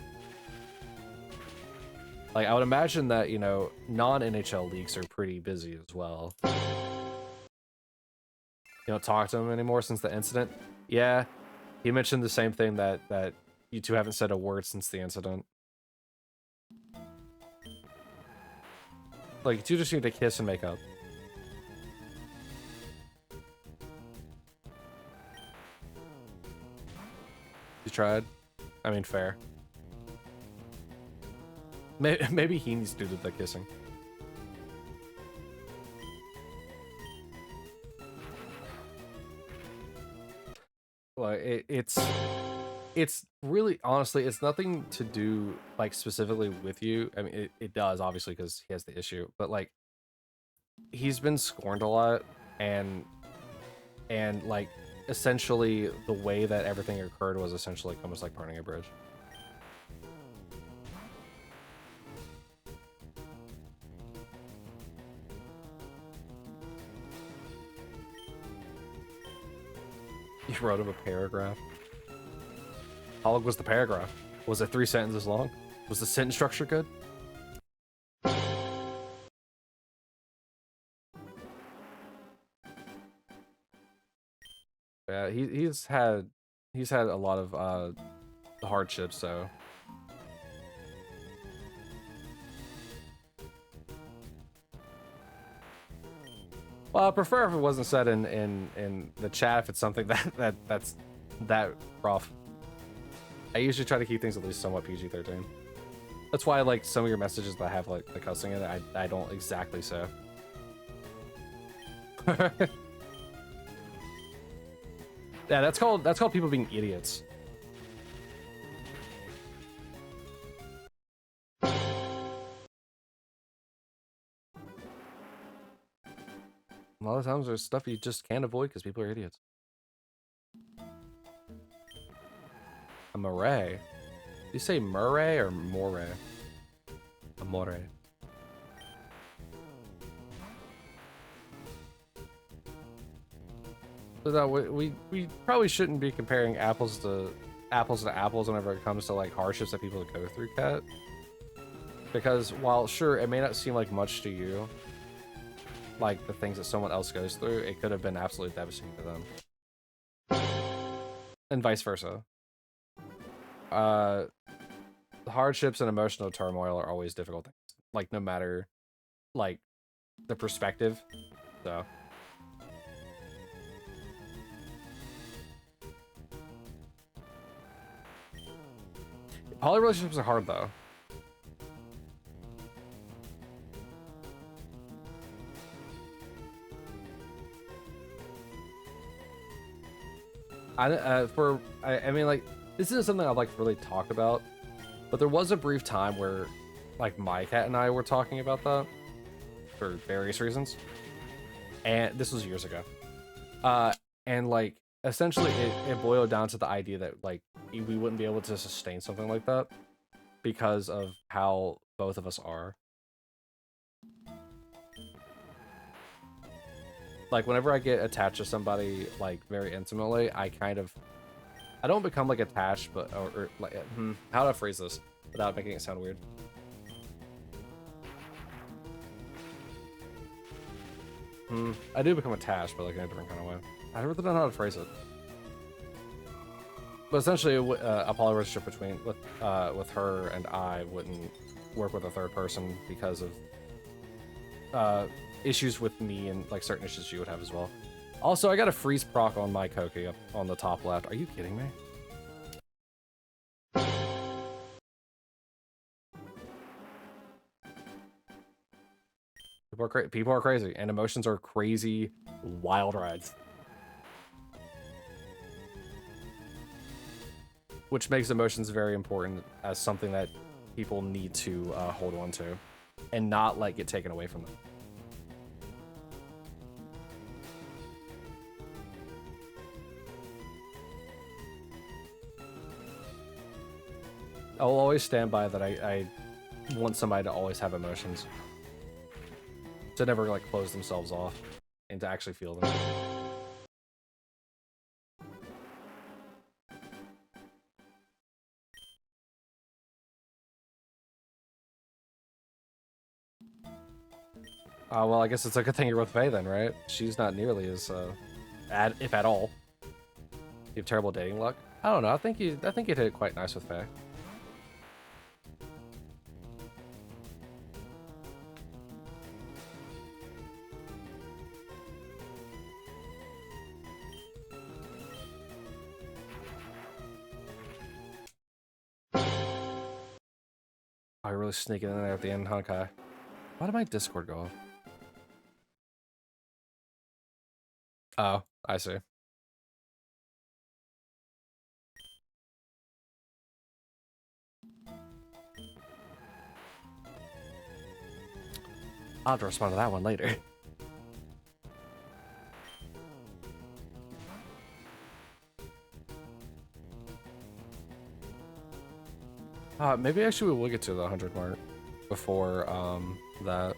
Like, I would imagine that, you know, non-NHL leagues are pretty busy as well. You don't talk to him anymore since the incident? Yeah, he mentioned the same thing that you two haven't said a word since the incident. Like, you two just need to kiss and make up. You tried? I mean, fair. Maybe he needs to do the kissing. Well, it's it's really, honestly, it's nothing to do like specifically with you. I mean, it does obviously because he has the issue, but like he's been scorned a lot, and like essentially the way that everything occurred was essentially almost like burning a bridge. You wrote him a paragraph. How long was the paragraph? Was it 3 sentences long? Was the sentence structure good? Yeah, he's had a lot of hardships, so. Well, I prefer if it wasn't said in the chat if it's something that's that rough. I usually try to keep things at least somewhat PG-13. That's why like some of your messages that have like the cussing in it, I don't exactly say. Yeah, that's called people being idiots. A lot of times there's stuff you just can't avoid because people are idiots. A Murray. Do you say Murray or Moray? A Moray. So that we probably shouldn't be comparing apples to apples whenever it comes to like hardships that people go through, Cat. Because while sure it may not seem like much to you, like the things that someone else goes through, it could have been absolutely devastating to them. And vice versa. The hardships and emotional turmoil are always difficult things. Like no matter like the perspective. So poly relationships are hard though. I mean like this isn't something I've like really talked about, but there was a brief time where like my cat and I were talking about that for various reasons, and this was years ago. And like essentially it boiled down to the idea that like we wouldn't be able to sustain something like that because of how both of us are. Like whenever I get attached to somebody like very intimately, I don't become like attached, but or like how do I phrase this without making it sound weird? I do become attached, but like in a different kind of way. I really don't know how to phrase it. But essentially, a poly relationship between with her and I wouldn't work with a third person because of issues with me and like certain issues she would have as well. Also, I got a freeze proc on my Koki up on the top left. Are you kidding me? People are crazy, and emotions are crazy, wild rides. Which makes emotions very important as something that people need to hold on to and not let get taken away from them. I'll always stand by that I want somebody to always have emotions. To never like close themselves off and to actually feel them. Well, I guess it's a good thing you're with Faye then, right? She's not nearly as if at all. You have terrible dating luck. I don't know. I think you'd hit it quite nice with Faye. Oh, you're really sneaking in there at the end, huh, Kai? Why did my Discord go off? Oh, I see. I'll have to respond to that one later. Maybe actually we will get to the 100 mark before that.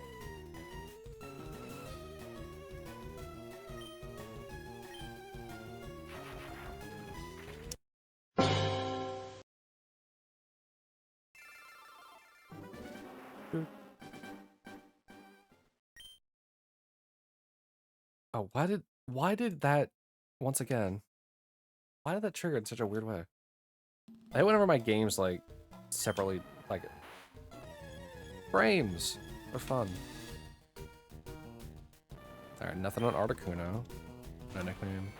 Oh, why did that once again? Why did that trigger in such a weird way? I hate whenever my games like separately like frames are fun. Alright, nothing on Articuno. No nickname.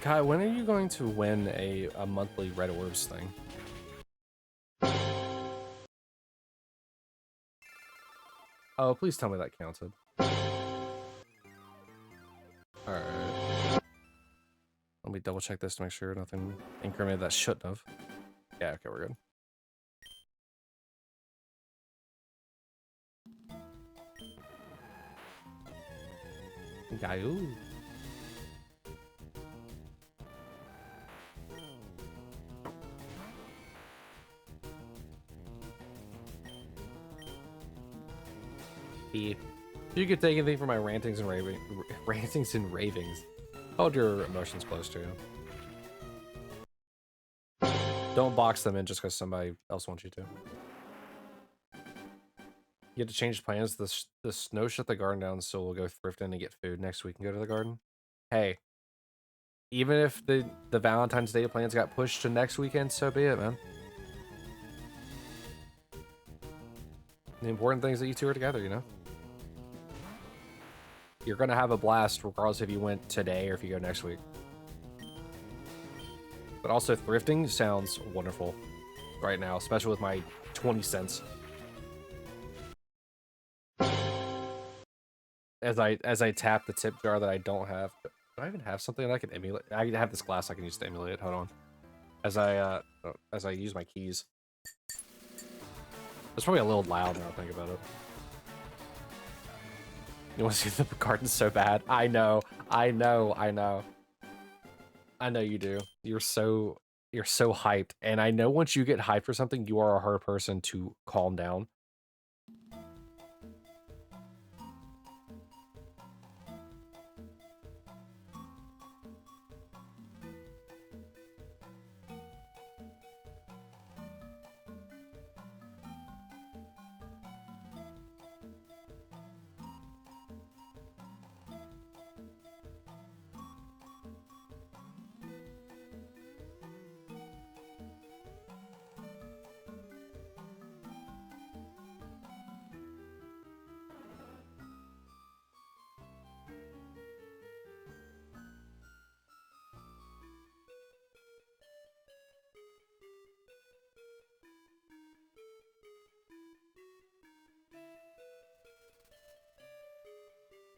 Kai, when are you going to win a monthly Red Orbs thing? Oh, please tell me that counted. Alright. Let me double check this to make sure nothing incremented that shouldn't have. Yeah, okay, we're good. Gayoo. If you could take anything from my rantings and ravings, hold your emotions close to you. Don't box them in just because somebody else wants you to. You have to change plans. The snow shut the garden down, so we'll go thrifting and get food next week and go to the garden. Hey, even if the Valentine's Day plans got pushed to next weekend, so be it, man. The important thing is that you two are together, you know? You're gonna have a blast regardless if you went today or if you go next week. But also, thrifting sounds wonderful right now, especially with my 20 cents. As I tap the tip jar that I don't have. Do I even have something that I can emulate? I have this glass I can use to emulate it. Hold on. As I use my keys. It's probably a little loud now I think about it. You want to see the garden so bad? I know you do. You're so hyped, and I know once you get hyped for something, you are a hard person to calm down.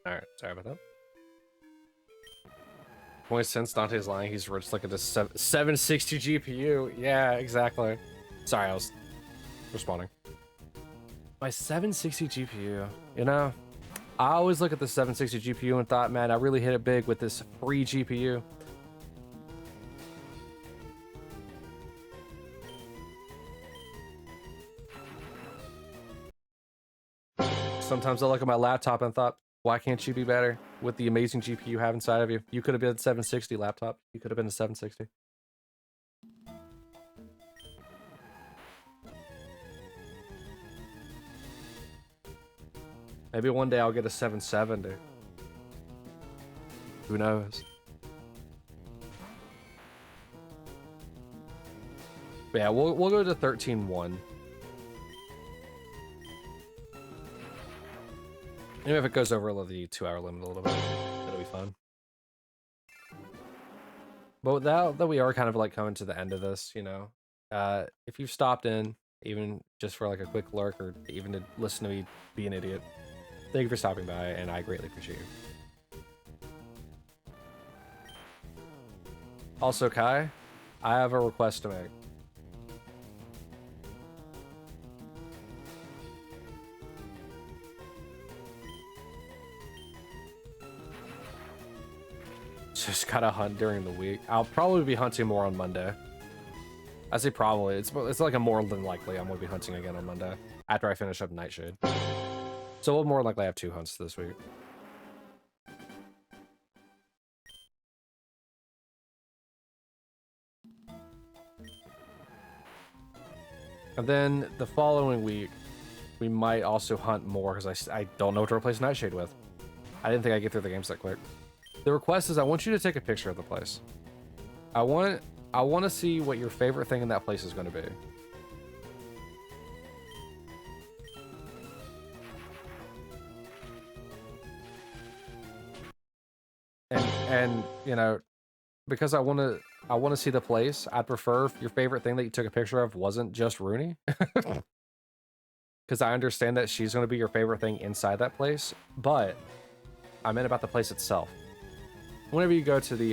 Alright, sorry about that. Only since Dante's lying, he's rich. Look at this 760 GPU. Yeah, exactly. Sorry, I was responding. My 760 GPU, you know, I always look at the 760 GPU and thought, man, I really hit it big with this free GPU. Sometimes I look at my laptop and thought, why can't you be better with the amazing GPU you have inside of you? You could have been a 760 laptop. You could have been a 760. Maybe one day I'll get a 770. Who knows? But yeah, we'll go to 13.1. Even if it goes over the 2-hour limit a little bit, it'll be fun. But now that we are kind of like coming to the end of this, you know, if you've stopped in, even just for like a quick lurk or even to listen to me be an idiot, thank you for stopping by, and I greatly appreciate you. Also, Kai, I have a request to make. Just gotta hunt during the week. I'll probably be hunting more on Monday. I say probably. It's like a more than likely I'm gonna be hunting again on Monday after I finish up Nightshade. So we'll more likely have 2 hunts this week. And then the following week, we might also hunt more because I don't know what to replace Nightshade with. I didn't think I'd get through the games that quick. The request is I want you to take a picture of the place. I want to see what your favorite thing in that place is going to be. And you know, because I want to see the place, I'd prefer if your favorite thing that you took a picture of wasn't just Rooney. Because I understand that she's going to be your favorite thing inside that place, but I meant about the place itself. Whenever you go to the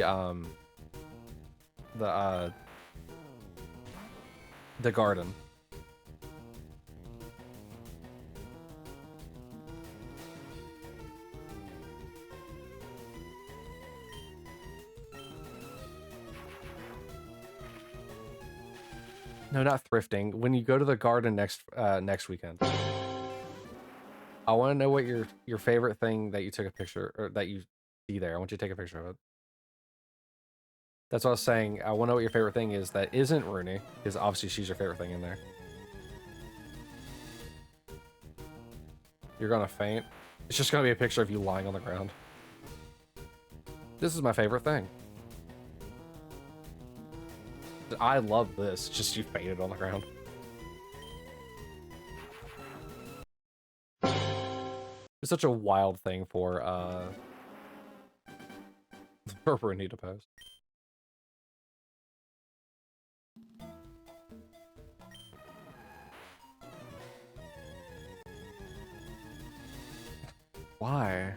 garden. No, not thrifting. When you go to the garden next weekend, I want to know what your favorite thing that you took a picture or that you see there. I want you to take a picture of it. That's what I was saying. I want to know what your favorite thing is that isn't Rooney, because obviously she's your favorite thing in there. You're gonna faint. It's just gonna be a picture of you lying on the ground. This is my favorite thing. I love this. Just you fainted on the ground. It's such a wild thing for Rooney to post. Why?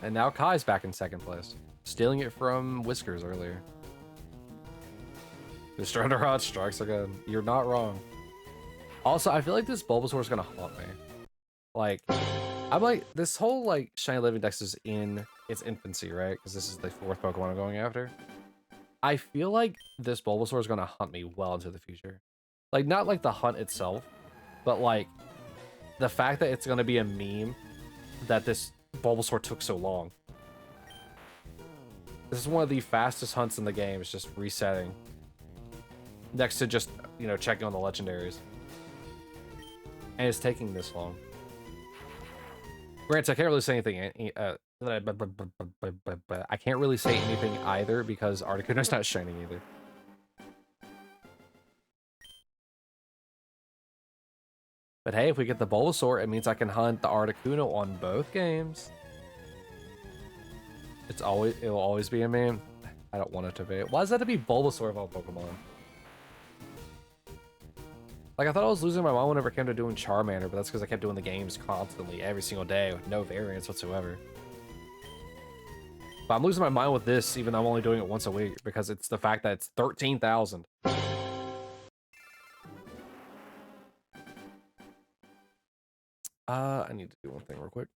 And now Kai's back in second place, stealing it from Whiskers earlier. Destroyed our hot strikes again. You're not wrong. Also, I feel like this Bulbasaur is gonna haunt me. Like, I'm like, this whole like Shiny Living Dex is in its infancy, right? Because this is the 4th Pokemon I'm going after. I feel like this Bulbasaur is gonna hunt me well into the future. Like, not like the hunt itself, but like the fact that it's gonna be a meme that this Bulbasaur took so long. This is one of the fastest hunts in the game. It's just resetting. Next to just, you know, checking on the legendaries. And it's taking this long. Granted, I can't really say anything. I can't really say anything either because Articuno's not shining either. But hey, if we get the Bulbasaur, it means I can hunt the Articuno on both games. It'll always be a meme. I don't want it to be. Why does that have to be Bulbasaur of all Pokemon? Like, I thought I was losing my mind whenever it came to doing Charmander, but that's because I kept doing the games constantly, every single day, with no variance whatsoever. But I'm losing my mind with this, even though I'm only doing it once a week, because it's the fact that it's 13,000. I need to do one thing real quick.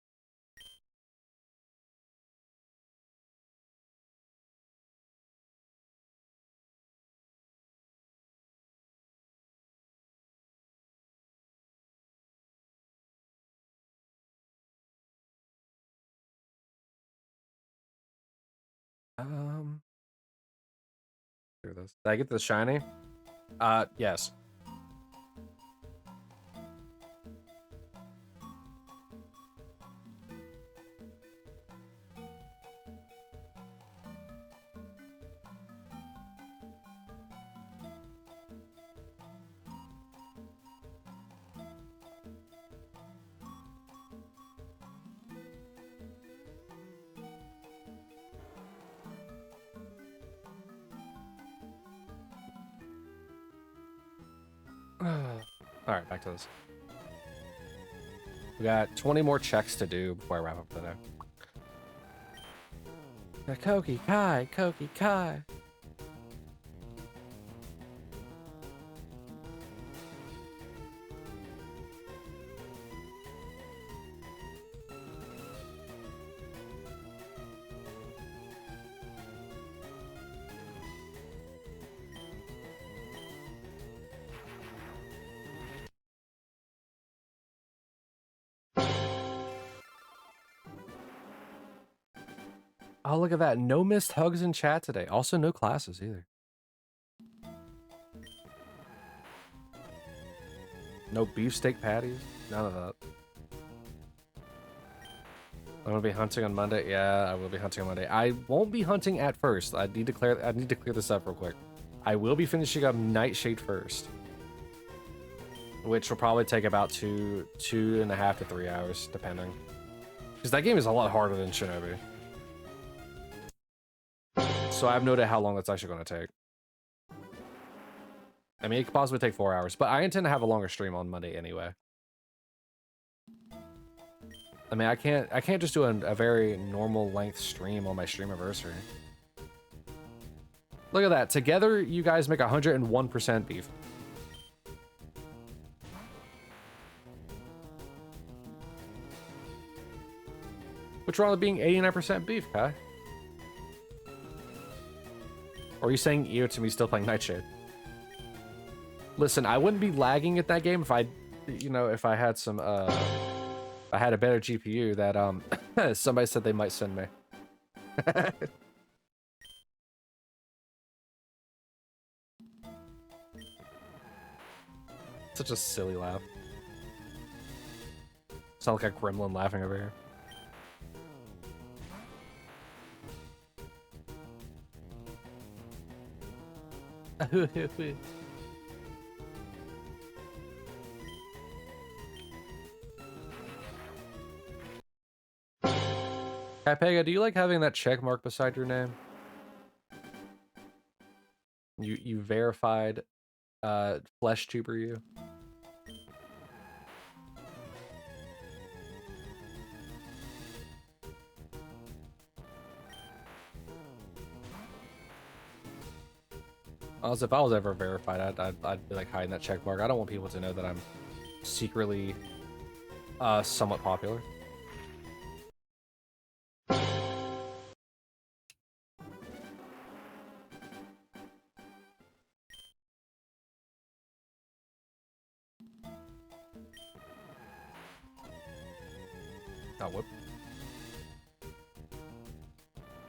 Do this. Did I get the shiny? Yes. Alright, back to this. We got 20 more checks to do before I wrap up the day. Koki Kai, Koki Kai. Oh, look at that. No missed hugs in chat today. Also, no classes either. No beefsteak patties. None of that. I'm gonna be hunting on Monday. Yeah, I will be hunting on Monday. I won't be hunting at first. I need to clear this up real quick. I will be finishing up Nightshade first, which will probably take about 2.5 to 3 hours, depending. Because that game is a lot harder than Shinobi. So I have no idea how long that's actually going to take. I mean, it could possibly take 4 hours, but I intend to have a longer stream on Monday anyway. I mean, I can't just do a very normal length stream on my stream anniversary. Look at that. Together, you guys make 101% beef. What's wrong with being 89% beef, Kai? Or are you saying ear to me still playing Nightshade? Listen, I wouldn't be lagging at that game if I, if I had some, I had a better GPU that, somebody said they might send me. Such a silly laugh. Sound like a gremlin laughing over here. Capega, do you like having that check mark beside your name? You verified flesh tuber you. Also, if I was ever verified, I'd be like hiding that check mark. I don't want people to know that I'm secretly somewhat popular. Oh, whoop.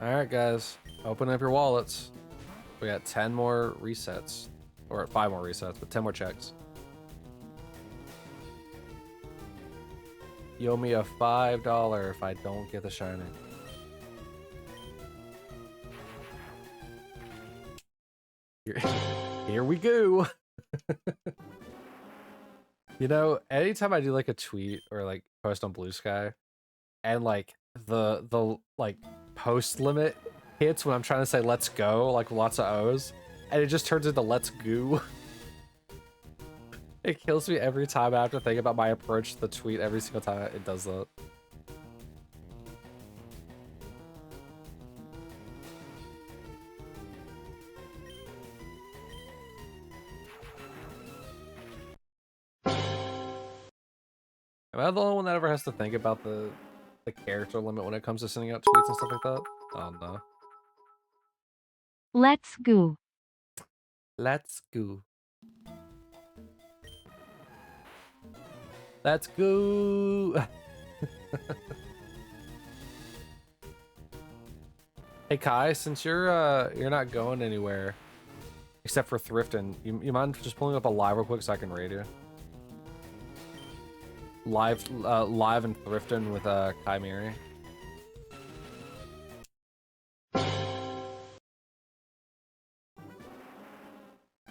Alright, guys. Open up your wallets. We got 10 more resets. Or 5 more resets, but 10 more checks. You owe me a $5 if I don't get the shiny. Here we go. You know, anytime I do like a tweet or like post on Blue Sky and like the like post limit hits when I'm trying to say let's go, like lots of O's, and it just turns into let's goo. It kills me every time I have to think about my approach to the tweet every single time it does that. Am I the only one that ever has to think about the character limit when it comes to sending out tweets and stuff like that? Oh no. Let's go. Let's go. Let's go. Hey Kai, since you're not going anywhere except for thrifting, you mind just pulling up a live real quick so I can raid you? Live and thrifting with Kai Miri.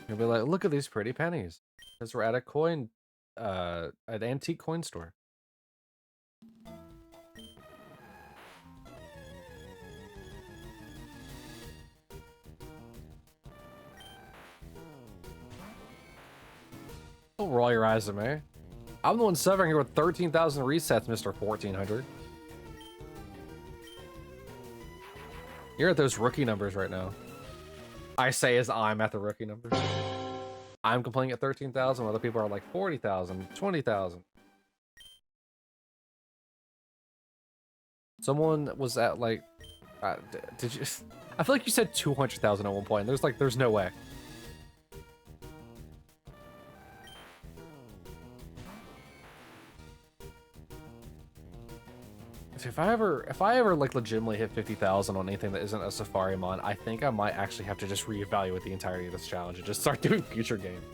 You'll be like, look at these pretty pennies. Because we're at an antique coin store. Don't roll your eyes at me. I'm the one suffering here with 13,000 resets, Mr. 1400. You're at those rookie numbers right now. I say as I'm at the rookie numbers. I'm complaining at 13,000, other people are like 40,000, 20,000. Someone was at like, did you? I feel like you said 200,000 at one point. There's no way. If I ever like legitimately hit 50,000 on anything that isn't a Safari mon, I think I might actually have to just reevaluate the entirety of this challenge and just start doing future games.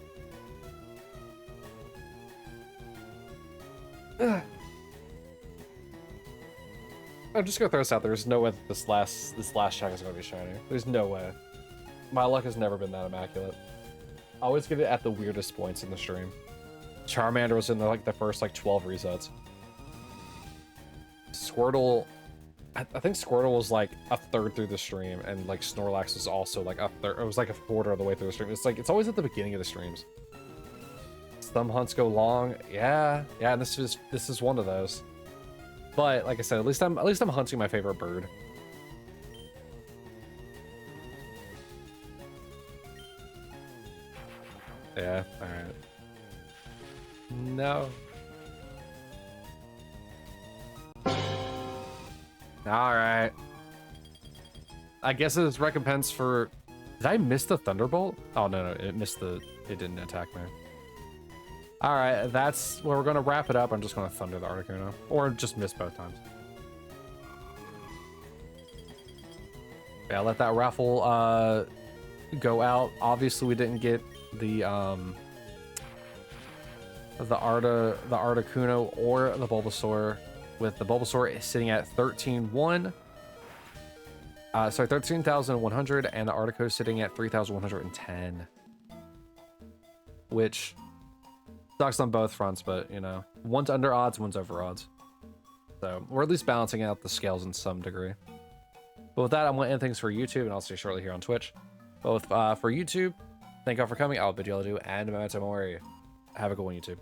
I'm just gonna throw this out there. There's no way that this last check is gonna be shiny. There's no way. My luck has never been that immaculate. I always get it at the weirdest points in the stream. Charmander was in the first 12 resets. Squirtle, I think Squirtle was like a third through the stream, and like Snorlax was also like a third. It was like a quarter of the way through the stream. It's always at the beginning of the streams. Some hunts go long, yeah, and this is one of those. But like I said, at least I'm hunting my favorite bird. Yeah, all right. No. All right. I guess it's recompense for. Did I miss the Thunderbolt? Oh no, it didn't attack me. All right, that's where we're gonna wrap it up. I'm just gonna thunder the Articuno, or just miss both times. Yeah, let that raffle go out. Obviously, we didn't get the Articuno or the Bulbasaur, with the Bulbasaur sitting at 13,100. Sorry, 13,100, and the Articuno sitting at 3,110, which sucks on both fronts, but you know, one's under odds, one's over odds. So we're at least balancing out the scales in some degree. But with that, I'm going to end things for YouTube, and I'll see you shortly here on Twitch. Both for YouTube, thank y'all for coming. I'll bid you all adieu, and Memento Mori. Have a good one, YouTube.